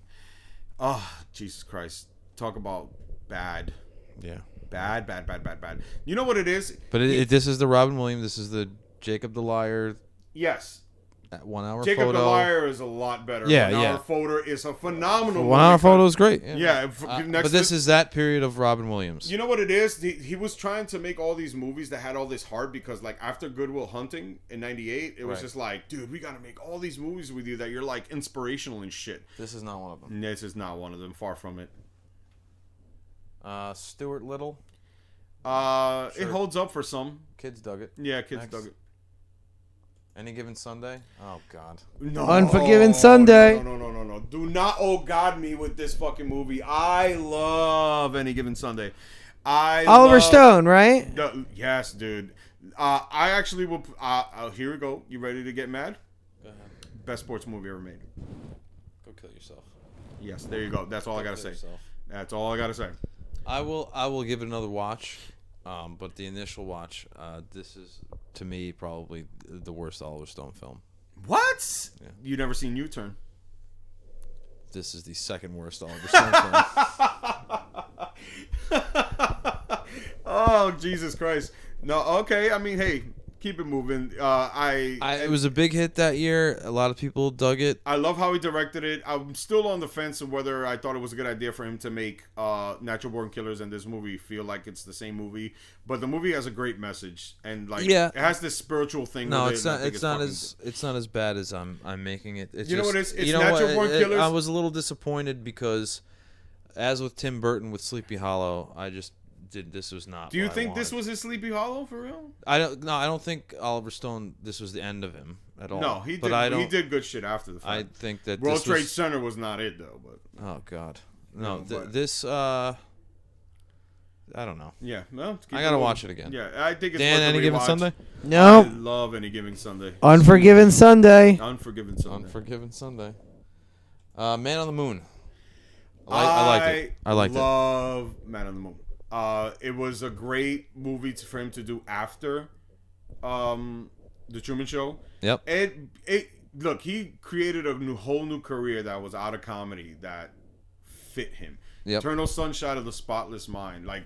Oh, Jesus Christ! Talk about bad. Yeah. Bad. You know what it is? But this is the Robin Williams. This is the Jacob the Liar. Yes. That 1 hour Jacob photo. the Liar is a lot better. Yeah, 1 hour yeah. photo is a phenomenal 1 hour movie. photo is great. Yeah. But this is that period of Robin Williams. You know what it is? He was trying to make all these movies that had all this heart because, like, after Good Will Hunting in '98, it was Right. just like, dude, we gotta make all these movies with you that you're like inspirational and shit. This is not one of them. This is not one of them. Far from it. Stuart Little. It holds up for some. Kids dug it. Yeah, kids Next. dug it. Any Given Sunday. Oh God. No, Unforgiven Sunday. No. Do not oh God me with this fucking movie. I love Any Given Sunday. Oliver Stone, right? Yes, dude. I actually will. Here we go. You ready to get mad? Go ahead. Best sports movie ever made. Go kill yourself. Yes, there you go. That's all I gotta say. Yourself. That's all I gotta say. I will give it another watch, but the initial watch, this is to me probably the worst Oliver Stone film. What? Yeah. You never seen U-Turn? This is the second worst Oliver Stone film. Oh, Jesus Christ! No, okay. I mean, hey, keep it moving. It was a big hit that year. A lot of people dug it. I love how he directed it. I'm still on the fence of whether I thought it was a good idea for him to make Natural Born Killers and this movie feel like it's the same movie. But the movie has a great message, and like it has this spiritual thing. No, with it's it, not. It's not as bad as I'm making it. It's you know just, what? It's Natural Born Killers. I was a little disappointed because, as with Tim Burton with Sleepy Hollow, I just did. This was not. Do you think this was his Sleepy Hollow for real? I don't think Oliver Stone. This was the end of him at all. No, he did. He did good shit after the fact. I think that World Trade Center was not it though. But oh god, no. But This. I don't know. Yeah, well, I gotta watch it again. Yeah, I think it's Dan, worth Any the Given rewatch. Sunday? No. I love Any Given Sunday. Unforgiven Sunday. Unforgiven Sunday. Unforgiven Sunday. Man on the Moon. I liked it. I liked it. Love Man on the Moon. It was a great movie for him to do after the Truman Show. Yep. It look, he created a whole new career that was out of comedy that fit him. Yep. Eternal Sunshine of the Spotless Mind. Like,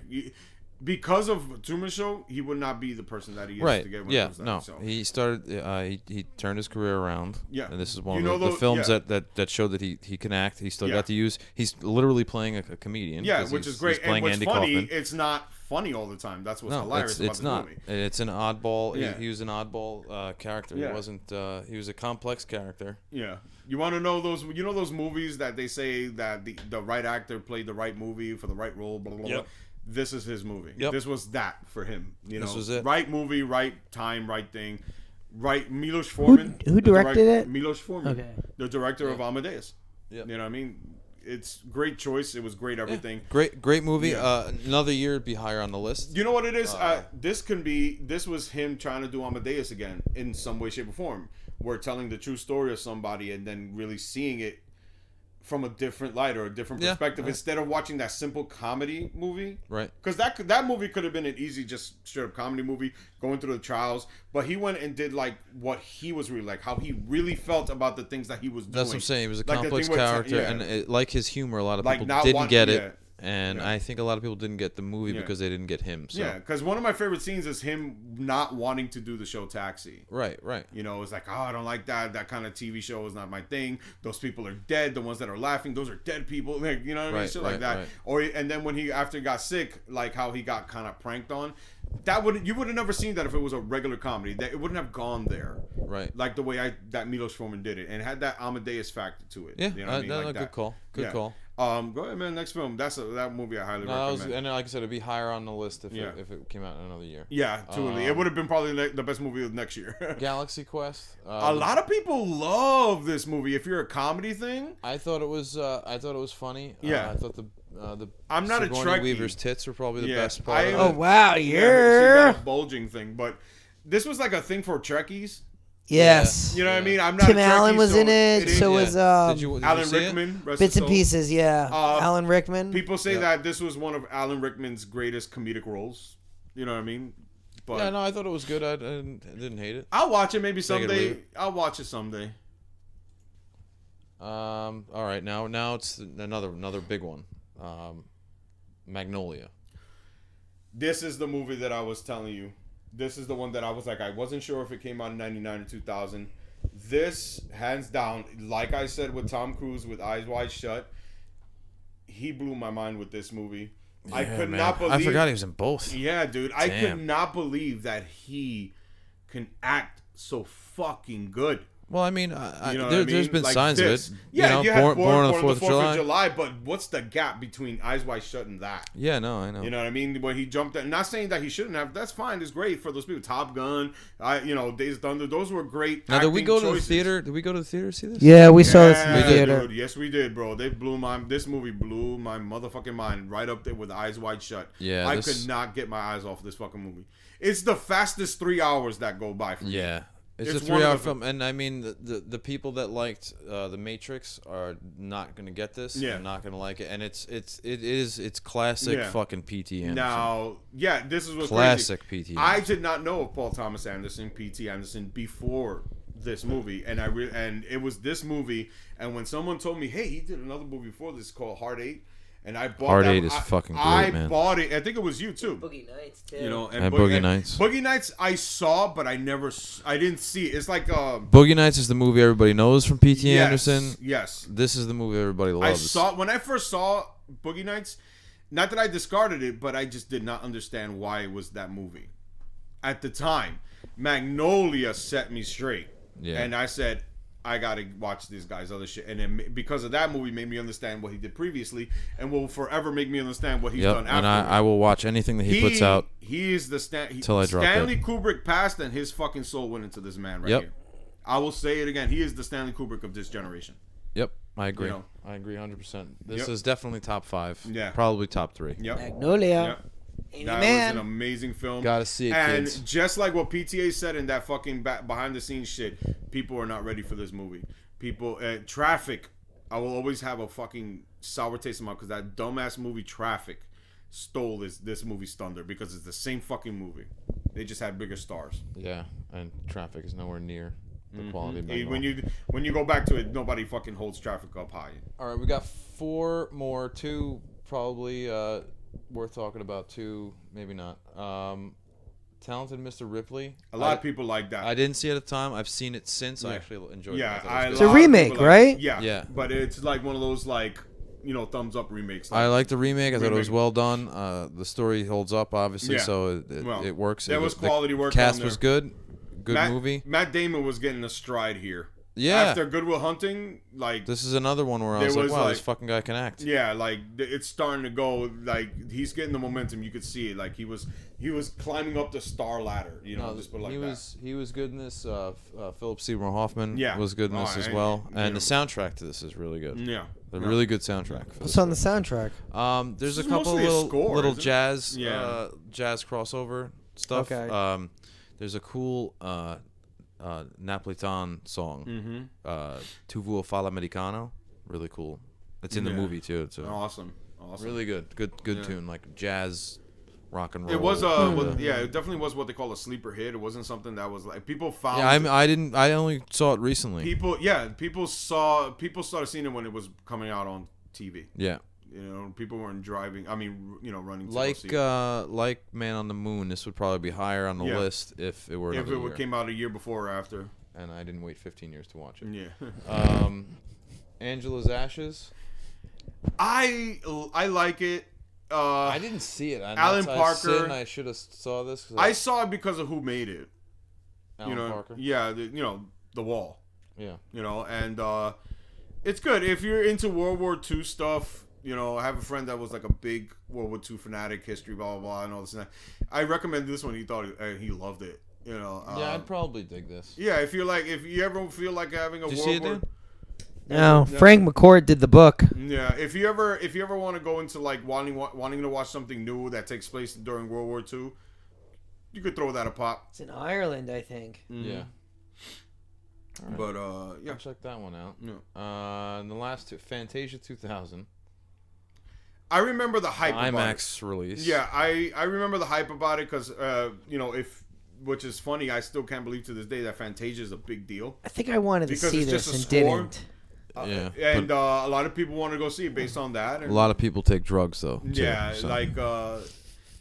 because of Truman Show, he would not be the person that he is Right. to get when Yeah. it comes to No. that. So. He started. He turned his career around. Yeah. And this is one You of know the films yeah. that showed that he can act. He still Yeah. got to use. He's literally playing a comedian. Yeah, which is great. He's playing And what's Andy funny, Kaufman. it's not funny all the time. That's what's No, hilarious about it's this not. movie. It's an oddball. Yeah. He was an oddball character. Yeah. He wasn't. He was a complex character. Yeah. You want to know those? You know those movies that they say that the right actor played the right movie for the right role. Blah blah blah. Yep. This is his movie. Yep. This was that for him. You know, This was it. Right movie, right time, right thing. Right. Milos Forman. Who directed it? Milos Forman. Okay. The director of Amadeus. Yep. You know what I mean? It's great choice. It was great everything. Great movie. Yeah. Another year it'd be higher on the list. You know what it is? This was him trying to do Amadeus again in some way, shape, or form. We're telling the true story of somebody and then really seeing it from a different light or a different perspective instead of watching that simple comedy movie. Right. Because that movie could have been an easy, just straight up comedy movie going through the trials, but he went and did like what he was really like, how he really felt about the things that he was doing. That's what I'm saying. He was a Like the complex thing with- character, yeah. and like his humor, a lot of Like people not didn't want- get it, yeah. and Yeah. I think a lot of people didn't get the movie Yeah. because they didn't get him. So. Yeah, because one of my favorite scenes is him not wanting to do the show Taxi. Right. You know, it's like, oh, I don't like that. That kind of TV show is not my thing. Those people are dead. The ones that are laughing, those are dead people. Like, you know what I mean? Right, Shit like right, that. right. Or and then when he after he got sick, like how he got kind of pranked on. You would have never seen that if it was a regular comedy. That it wouldn't have gone there. Right. Like the way that Milos Forman did it, and had that Amadeus factor to it. Yeah. You know what I mean? Like good that. call. Good call. Go ahead, man. Next film. That movie I highly recommend. And like I said, it'd be higher on the list if Yeah. it came out in another year. Yeah, totally. It would have been probably the best movie of next year. Galaxy Quest. A lot of people love this movie. If you're a comedy thing, I thought it was funny. Yeah. I thought the I'm not a Sigourney Trekkie. Weaver's tits were probably the Yeah, best part. of Oh it. wow, she yeah. got a bulging thing, but this was like a thing for Trekkies. Yes. You know what I mean? I'm not. Tim a Trekkie, Allen was so in it. ain't- So Yeah. was Did you Alan see it? Rickman. rest bits his and soul. pieces. Yeah. Alan Rickman. People say Yeah. that this was one of Alan Rickman's greatest comedic roles. You know what I mean? But Yeah, no, I thought it was good. I didn't hate it. I'll watch it maybe Take it or leave someday. it. I'll watch it someday. All right, now it's another big one. Magnolia. This is the movie that I was telling you. This is the one that I was like, I wasn't sure if it came out in 99 or 2000. This, hands down, like I said with Tom Cruise with Eyes Wide Shut, he blew my mind with this movie. I could not believe... I forgot he was in both. Yeah, dude. I could Damn. not believe that he can act so fucking good. Well, I mean, You know what I mean? there's been Like signs this. of it. Yeah, you had born on the Born 4th of July. but what's the gap between Eyes Wide Shut and that? Yeah, no, I know. You know what I mean? When he jumped at, not saying that he shouldn't have. That's fine. It's great for those people. Top Gun, Days of Thunder. Those were great. Now, did we go choices. to the theater? Did we go to the theater to see this? Yeah, we saw this in the Yeah, theater. dude. Yes, we did, bro. This movie blew my motherfucking mind right up there with Eyes Wide Shut. Yeah, I could not get my eyes off this fucking movie. It's the fastest 3 hours that go by for me. Yeah. It's a It's one of 3-hour the- film, and I mean the people that liked The Matrix are not gonna get this. Yeah. They're not gonna like it, and it's classic Yeah. fucking P.T. Anderson. Now, yeah, this is what's Classic crazy. P.T. I did not know of Paul Thomas Anderson, P.T. Anderson, before this movie, and and it was this movie. And when someone told me, "Hey, he did another movie before this called Heart 8," And I bought Hard that. Eight is fucking great, man. I bought it. I think it was you too. Boogie Nights too. You know, And Boogie Nights. Boogie Nights I saw, but I didn't see it. It's like Boogie Nights is the movie everybody knows from P.T. Anderson. Yes. This is the movie everybody loves. When I first saw Boogie Nights, not that I discarded it, but I just did not understand why it was that movie. At the time, Magnolia set me straight. Yeah. And I said, I gotta watch this guy's other shit, and then because of that movie, made me understand what he did previously, and will forever make me understand what he's done after. And I will watch anything that he puts out. He is the till I drop Stanley dead. Kubrick passed, and his fucking soul went into this man right here. I will say it again. He is the Stanley Kubrick of this generation. Yep, I agree. You know? I agree 100%. This is definitely top 5. Yeah, probably top 3. Yep. Magnolia. Yep. Amy That Man. was an amazing film. Gotta see it, and kids. just like what PTA said in that fucking behind the scenes shit, people are not ready for this movie. People, Traffic, I will always have a fucking sour taste in my mouth because that dumbass movie Traffic stole this movie's thunder because it's the same fucking movie. They just had bigger stars. Yeah, and Traffic is nowhere near the quality of Magnolia. When you go back to it, nobody fucking holds Traffic up high. All right, we got 4 more. 2 probably worth talking about. 2 maybe not. Talented Mr. Ripley. A lot of people like that. I didn't see it at the time. I've seen it since. I actually enjoyed it. I it's a remake, right? Yeah. But it's like one of those thumbs up remakes. I like the remake. I thought it was well done. The story holds up, obviously, so it works. There was quality work. The cast on there. was good. Good movie. Matt Damon was getting a stride here. Yeah. After Good Will Hunting, this is another one where I was like, wow, this fucking guy can act. Yeah, it's starting to go. He's getting the momentum. You could see it. He was climbing up the star ladder. You know, just put it he was good in this. Philip Seymour Hoffman was good in this as well. And the soundtrack to this is really good. Yeah. A really good soundtrack. What's on the soundtrack? There's a couple little jazz jazz crossover stuff. Okay. There's a cool Napolitan song, Tu vuoi l'americano. Really cool. It's in the movie too. It's awesome. Really good tune, like jazz, rock and roll. It was it definitely was what they call a sleeper hit. It wasn't something that was like people found. Yeah, I only saw it recently. People started seeing it when it was coming out on TV. Yeah. You know, people weren't driving. I mean, running. To like go see it. like Man on the Moon. This would probably be higher on the list if it were another year. Came out a year before or after. And I didn't wait 15 years to watch it. Yeah. Angela's Ashes. I like it. I didn't see it. Alan Parker. I should have saw this. I saw it because of who made it. Alan Parker. Yeah. The Wall. Yeah. And it's good if you're into World War II stuff. I have a friend that was like a big World War II fanatic, history, blah blah blah, and all this and that. I recommend this one. He thought he loved it. Yeah, I'd probably dig this. Yeah, if you ever feel like having a Did you World see it, War. dude? No, Frank McCourt did the book. Yeah, if you ever want to go into wanting to watch something new that takes place during World War II, you could throw that a pop. It's in Ireland, I think. Mm-hmm. Yeah. Right. But yeah, I'll check that one out. Yeah. And the last two, Fantasia 2000. I remember the hype about IMAX release. Yeah, I remember the hype about it because which is funny. I still can't believe to this day that Fantasia is a big deal. I think I wanted to see this and score. didn't. And a lot of people want to go see it based on that. And, a lot of people take drugs though. Too, yeah, so.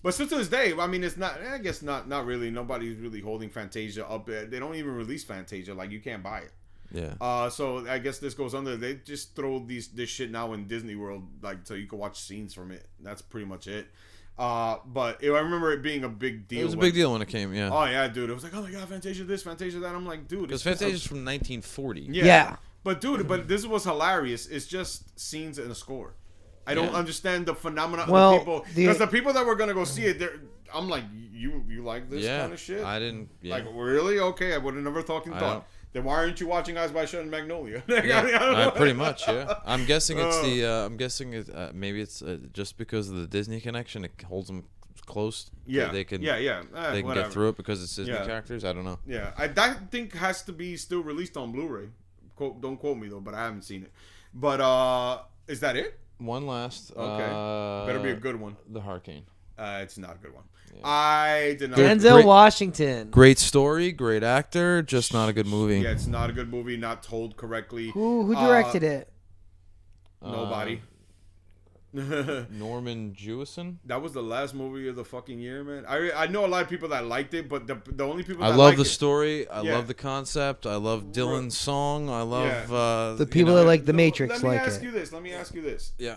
But still to this day, I mean, it's not. I guess not really. Nobody's really holding Fantasia up. They don't even release Fantasia. You can't buy it. Yeah. So I guess this goes under. They just throw this shit now in Disney World, so you can watch scenes from it. That's pretty much it. But I remember it being a big deal. It was a big deal when it came. Yeah. Oh yeah, dude. It was like, oh my god, Fantasia this, Fantasia that. I'm like, dude, because Fantasia's from 1940. Yeah. But dude, this was hilarious. It's just scenes and a score. I don't understand the phenomenon of the people, because the people that were gonna go see it, I'm like, you like this kind of shit? I didn't. Yeah. Like, really? Okay, I would have never thought. Then why aren't you watching Eyes Wide Shut and Magnolia? Pretty much, yeah. I'm guessing it's maybe it's just because of the Disney connection. It holds them close. Yeah, they can. They can get through it because it's Disney characters. I don't know. Yeah, that thing has to be still released on Blu-ray. Don't quote me though, but I haven't seen it. But is that it? One last. Okay. Better be a good one. The Hurricane. It's not a good one. Yeah. I did not. Denzel Washington. Great story, great actor, just not a good movie. Yeah, it's not a good movie. Not told correctly. Who directed it? Nobody. Norman Jewison. That was the last movie of the fucking year, man. I know a lot of people that liked it, but the only people that I love liked the story. I Yeah. love the concept. I love Dylan's song. I love The people that like The Matrix Let me like ask it. you this. Let me ask you this. Yeah.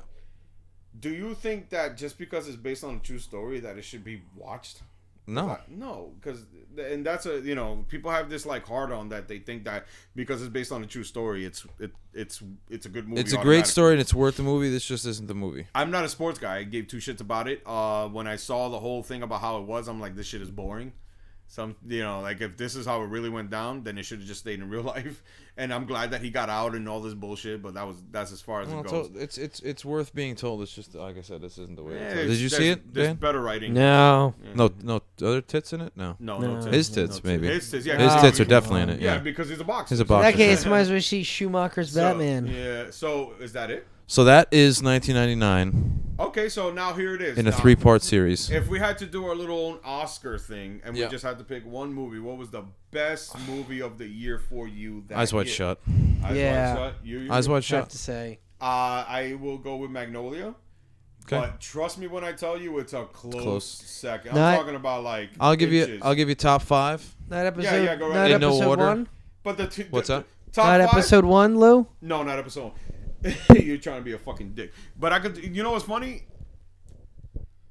Do you think that just because it's based on a true story that it should be watched? No. No, because and that's a people have this like hard on that they think that because it's based on a true story, it's a good movie. It's a great story and it's worth the movie. This just isn't the movie. I'm not a sports guy. I gave two shits about it. When I saw the whole thing about how it was, I'm like, this shit is boring. Like if this is how it really went down, then it should have just stayed in real life. And I'm glad that he got out and all this bullshit. But that's as far as it goes. It's worth being told. It's just like I said, this isn't the way. Yeah, Did you see it, There's Dan? better writing. No. No, other tits in it. No. No No. tits. His tits, No maybe. His tits, yeah. His Oh, tits are come definitely in on. it. Yeah, Yeah. because he's a boxer. He's a In boxer. that case, might as well see Schumacher's Batman. Yeah. So is that it? So that is 1999 Okay. So now here it is. in a Now, 3-part series. If we had to do our little own Oscar thing and we Yeah. just had to pick one movie, what was the best movie of the year for you? That Eyes Wide year? Shut. Eyes Yeah. Wide Shut. You? Eyes Wide I have Shut. to say. I will go with Magnolia. Okay. But trust me when I tell you, it's a close second. Not- I'm talking about like. I'll give inches. you top 5. Not episode. yeah, go right not ahead. In no episode order. 1. But What's that? Top Not 5? episode 1, Lou. No, not episode. You're trying to be a fucking dick. But I could. You know what's funny?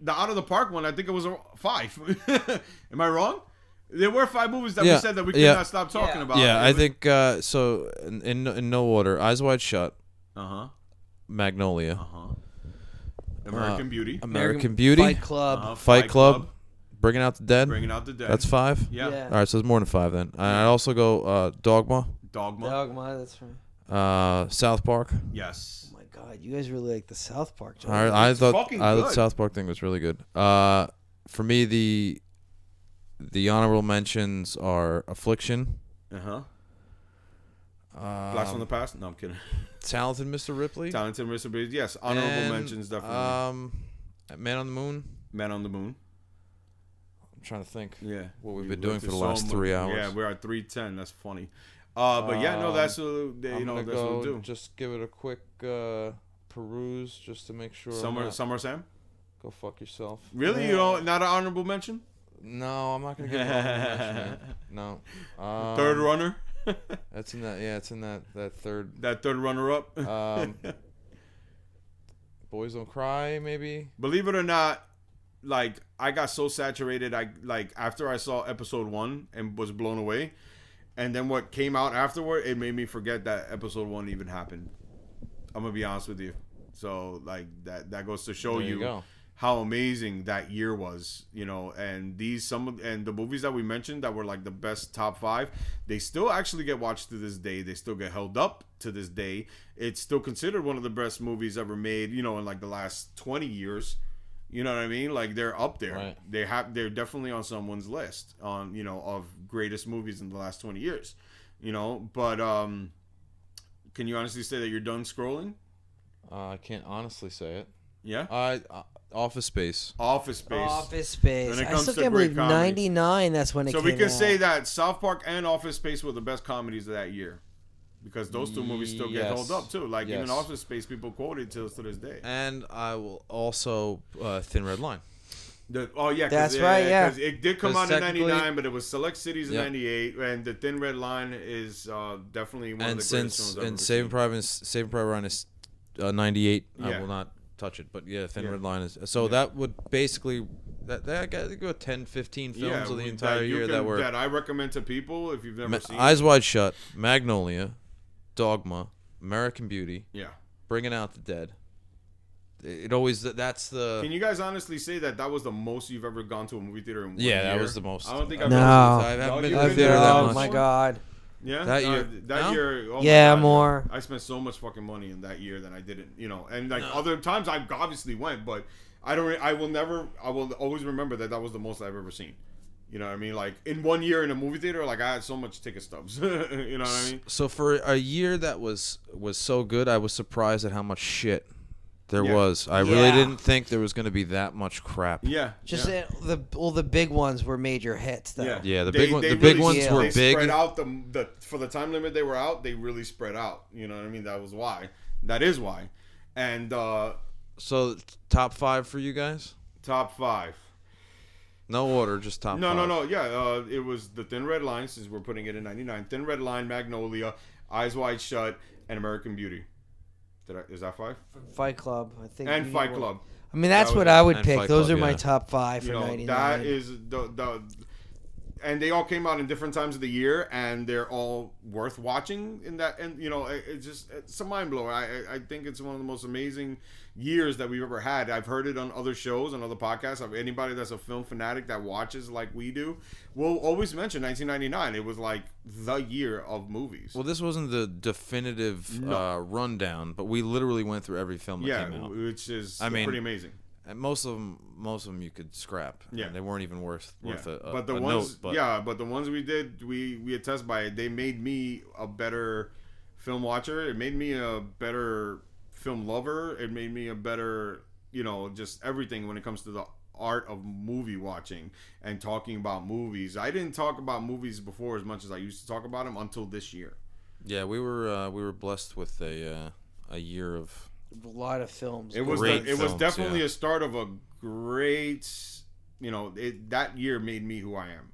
The Out of the Park one, I think it was a 5. Am I wrong? There were 5 movies that we said that we could not stop talking about. Yeah, It I was- think so. In no order: Eyes Wide Shut, Magnolia, American Beauty. American Beauty, Fight Club. Fight Club, Bringing Out the Dead. Bringing Out the Dead. That's 5. Yeah. Yeah. All right, so there's more than 5 then. I also go Dogma, Dogma. Dogma, that's right. South Park. Yes. Oh my god, you guys really like the South Park joke. I thought fucking the good. South Park thing was really good. For me, the honorable mentions are Affliction, Blast from the Past? No, I'm kidding. Talented Mr. Ripley, Talented Mr. Beast. Yes, honorable and, mentions definitely. Man on the Moon. Man on the Moon. I'm trying to think. Yeah. What we've You been doing looked for the at last so 3 much- hours. Yeah, we're at 3:10. That's funny. But yeah, no, that's I'm that's gonna what go we'll do. just give it a quick peruse just to make sure. I'm Summer not- Sam. Go fuck yourself. Really? You know, not an honorable mention? No, I'm not gonna give it an honorable mention, man. No. Third runner. That's in that. Yeah, it's in that third. That third runner up. Boys Don't Cry, maybe. Believe it or not, like I got so saturated. I like after I saw episode 1 and was blown away, and then what came out afterward, it made me forget that episode 1 even happened. I'm gonna be honest with you. So like that goes to show There you you go. how amazing that year was, and the movies that we mentioned that were like the best top 5, they still actually get watched to this day. They still get held up to this day. It's still considered one of the best movies ever made, in like the last 20 years. You know what I mean? Like they're up there. Right. They're definitely on someone's list on, of greatest movies in the last 20 years. But can you honestly say that you're done scrolling? I can't honestly say it. Yeah. Office Space. Office Space. Office Space. When it I comes still to can't great believe comedy. 99. That's when it So came we can out. say that South Park and Office Space were the best comedies of that year, because those two movies still get Yes. held up too. Like even Yes. Office Space, people quote it to this day. And I will also Thin Red Line. That's right, yeah. 'cause it did come 'Cause out in technically- '99, but it was select cities in Yep. '98, and the Thin Red Line is definitely one And of the greatest since films I've ever Saving Private Ryan is 98, I Yeah. will not touch it. But yeah, Thin Yeah. Red Line is. So that would basically that I got to go 10, 15 films of the entire year that were that I recommend to people if you've never seen. Eyes Wide Shut, Magnolia, Dogma, American Beauty, Yeah. Bringing Out the Dead. It always that's the Can you guys honestly say that was the most you've ever gone to a movie theater in one yeah year? that was the most. I don't think I've No. ever. I haven't No, been you've to the been theater there. that Oh much. my god. Yeah, That year- that no? year. Oh my Yeah, God, more. I spent so much fucking money in that year than I didn't, And like other times, I obviously went, but I don't. I will always remember that was the most I've ever seen. You know what I mean? Like in one year in a movie theater, like I had so much ticket stubs. You know what I mean? So for a year that was so good, I was surprised at how much shit there Yeah. was. I really Yeah. didn't think there was going to be that much crap. Yeah. Just yeah. all the big ones were major hits, though. Yeah, the They- big one, they the big really- ones yeah. were They big. spread out the for the time limit they were out. They really spread out. You know what I mean? That was why. That is why. And So top 5 for you guys? Top 5. No order, just top 5. No. Yeah, it was The Thin Red Line, since we're putting it in 99. Thin Red Line, Magnolia, Eyes Wide Shut, and American Beauty. Is that 5? Fight Club, I think. And Fight Club. I mean, that's That what was- I would and pick. Fight Those Club, are my yeah. top 5 for You know, 99. that is the and they all came out in different times of the year, and they're all worth watching in that. And you know, it's a mind blower. I think it's one of the most amazing years that we've ever had. I've heard it on other shows, on other podcasts. Of anybody that's a film fanatic that watches like we do will always mention 1999. It was like the year of movies. Well, this wasn't the definitive rundown, but we literally went through every film that came out. which is mean, pretty amazing. And most of them you could scrap. Yeah. And they weren't even worth a but the a ones, note. But but the ones we did, we attest by it. They made me a better film watcher. It made me a better film lover. It made me a better, just everything when it comes to the art of movie watching and talking about movies. I didn't talk about movies before as much as I used to talk about them until this year. yeah, we were blessed with a year of. A lot of films. It was Great it was films, definitely yeah. a start of a great, that year made me who I am.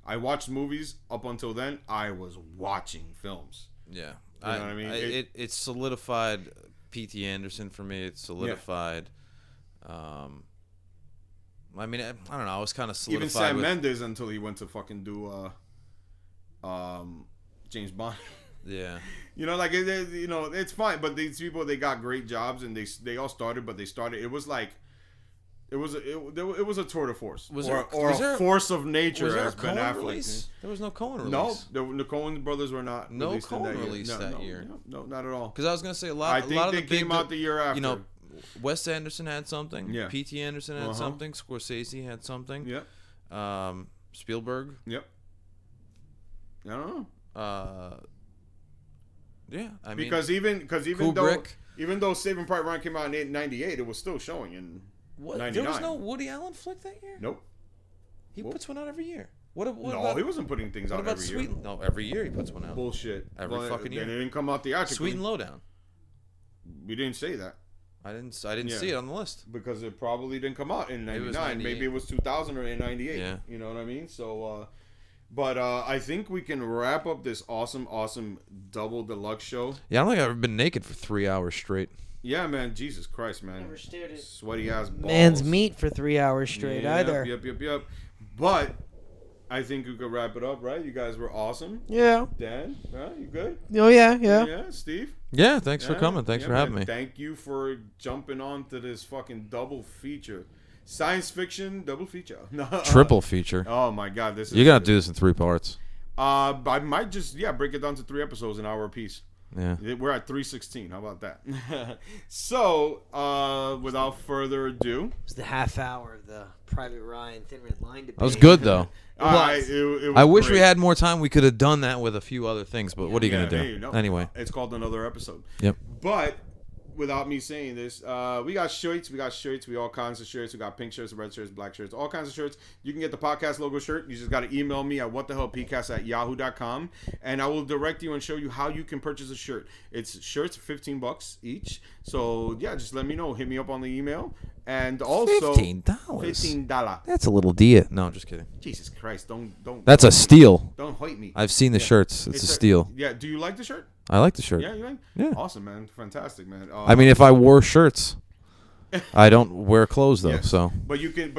I watched movies. Up until then, I was watching films. Yeah. You know what I mean? It solidified P.T. Anderson for me. It solidified. I mean, I don't know. I was kind of solidified. Even Sam with, Mendes until he went to fucking do James Bond. Yeah. It's fine. But these people, they got great jobs, and they all started. But they started. It was like. It was a tour de force, Was or there a force of nature, Was there a as Ben Coen Affleck. release? There was no Coen release. No, the Coen brothers were not. No released in Coen that year. release that year. No, not at all. Because I was gonna say a I lot think of they the big came out the year after. Wes Anderson had something. Yeah. P.T. Anderson had Uh-huh. something. Scorsese had something. Yep. Spielberg. Yep. I don't know. Yeah. I mean, Because even Kubrick. even though Saving Private Ryan came out in '98, it was still showing in What? 99. There was no Woody Allen flick that year? Nope. He puts one out every year. What No, about, he wasn't putting things what out about every Sweet? year. No, every year he puts one out. Bullshit. Every fucking year. Then it didn't come out theatrically. Sweet and Lowdown. We didn't say that I didn't Yeah. see it on the list. because it probably didn't come out in It was '99. 98. Maybe it was 2000 or in '98. Yeah. You know what I mean? So, but I think we can wrap up this awesome double deluxe show. Yeah, I don't think I've ever been naked for 3 hours straight. Yeah, man. Jesus Christ, man. Never stared at Sweaty ass balls. man's meat for 3 hours straight either. Yep. But I think we could wrap it up, right? You guys were awesome. Yeah. Dan, you good? Oh yeah. Yeah, Steve. Yeah, thanks for Yeah, coming. Thanks yeah, for having man. me. Thank you for jumping on to this fucking double feature. Science fiction double feature. No, Triple feature. Oh my god, this is. You gotta do this in 3 parts. I might just break it down to 3 episodes, an hour apiece. Yeah. We're at 3:16. How about that? So, without further ado, It was the half hour of the Private Ryan Thin Red Line debate. That was good though. it was I wish we great. had more time. We could have done that with a few other things, but what are you gonna do? Hey, no, Anyway. it's called another episode. Yep. But without me saying this, we got shirts. We all kinds of shirts. We got pink shirts, red shirts, black shirts, all kinds of shirts. You can get the podcast logo shirt. You just got to email me at whatthehellpcast@yahoo.com, and I will direct you and show you how you can purchase a shirt. It's shirts for $15 each. So yeah, just let me know. Hit me up on the email, and also $15. $15. That's a little deal. No, I'm just kidding. Jesus Christ! Don't. That's a steal. Don't hate me. I've seen the shirts. It's a steal. Yeah. Do you like the shirt? I like the shirt. Yeah, you like? Yeah. Awesome, man. Fantastic, man. I mean, if I wore shirts, I don't wear clothes though. Yes. So But you can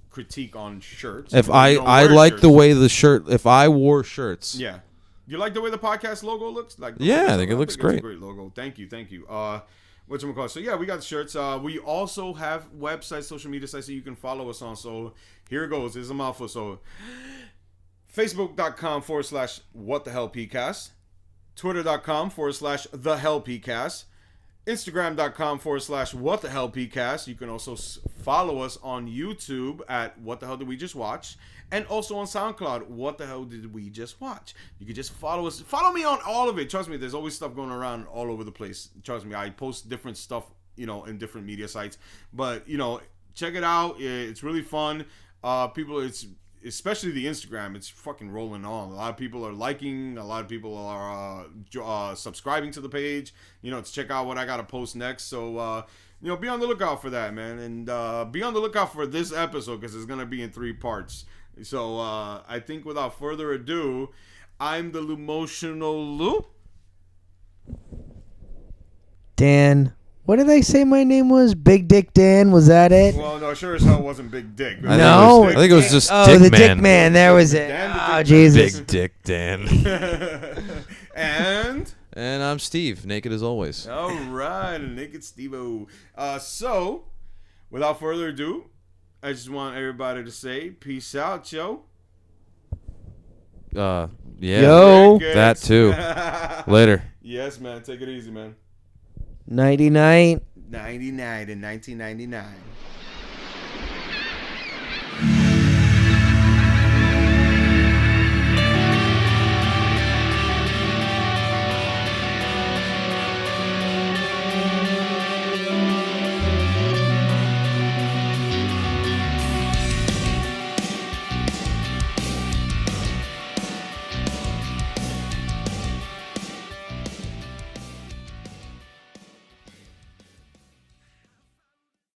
critique on shirts. if You I don't I wear like shirts. the way the shirt. If I wore shirts, Yeah. You like the way the podcast logo looks? Like the Yeah, logo? I think it looks It's great. a great logo. Thank you. Whatchamacallit? So yeah, we got the shirts. We also have websites, social media sites that you can follow us on. So here it goes. This is a mouthful. So Facebook.com/whatthehellpcast, Twitter.com/thehellpcast, Instagram.com/whatthehellpcast. You can also follow us on YouTube at What the Hell Did We Just Watch, and also on SoundCloud, What the Hell Did We Just Watch. You can just follow us. Follow me on all of it. Trust me, there's always stuff going around all over the place. Trust me, I post different stuff, in different media sites. But check it out. It's really fun. especially the Instagram, it's fucking rolling on. A lot of people are liking. A lot of people are subscribing to the page. To check out what I gotta post next. So be on the lookout for that, man, and be on the lookout for this episode because it's gonna be in 3 parts. So I think without further ado, I'm the Lumotional Lou. Dan. What did I say my name was? Big Dick Dan? Was that it? Well, no, sure as hell wasn't Big Dick. I think it was just Dick the Man. Dick Man. There was it. Oh, Jesus. Big Dick Dan. And I'm Steve, naked as always. All right, naked Steve-O. So, without further ado, I just want everybody to say peace out, yo. Yeah. Yo. That too. Later. Yes, man. Take it easy, man. 99. 99 in 1999.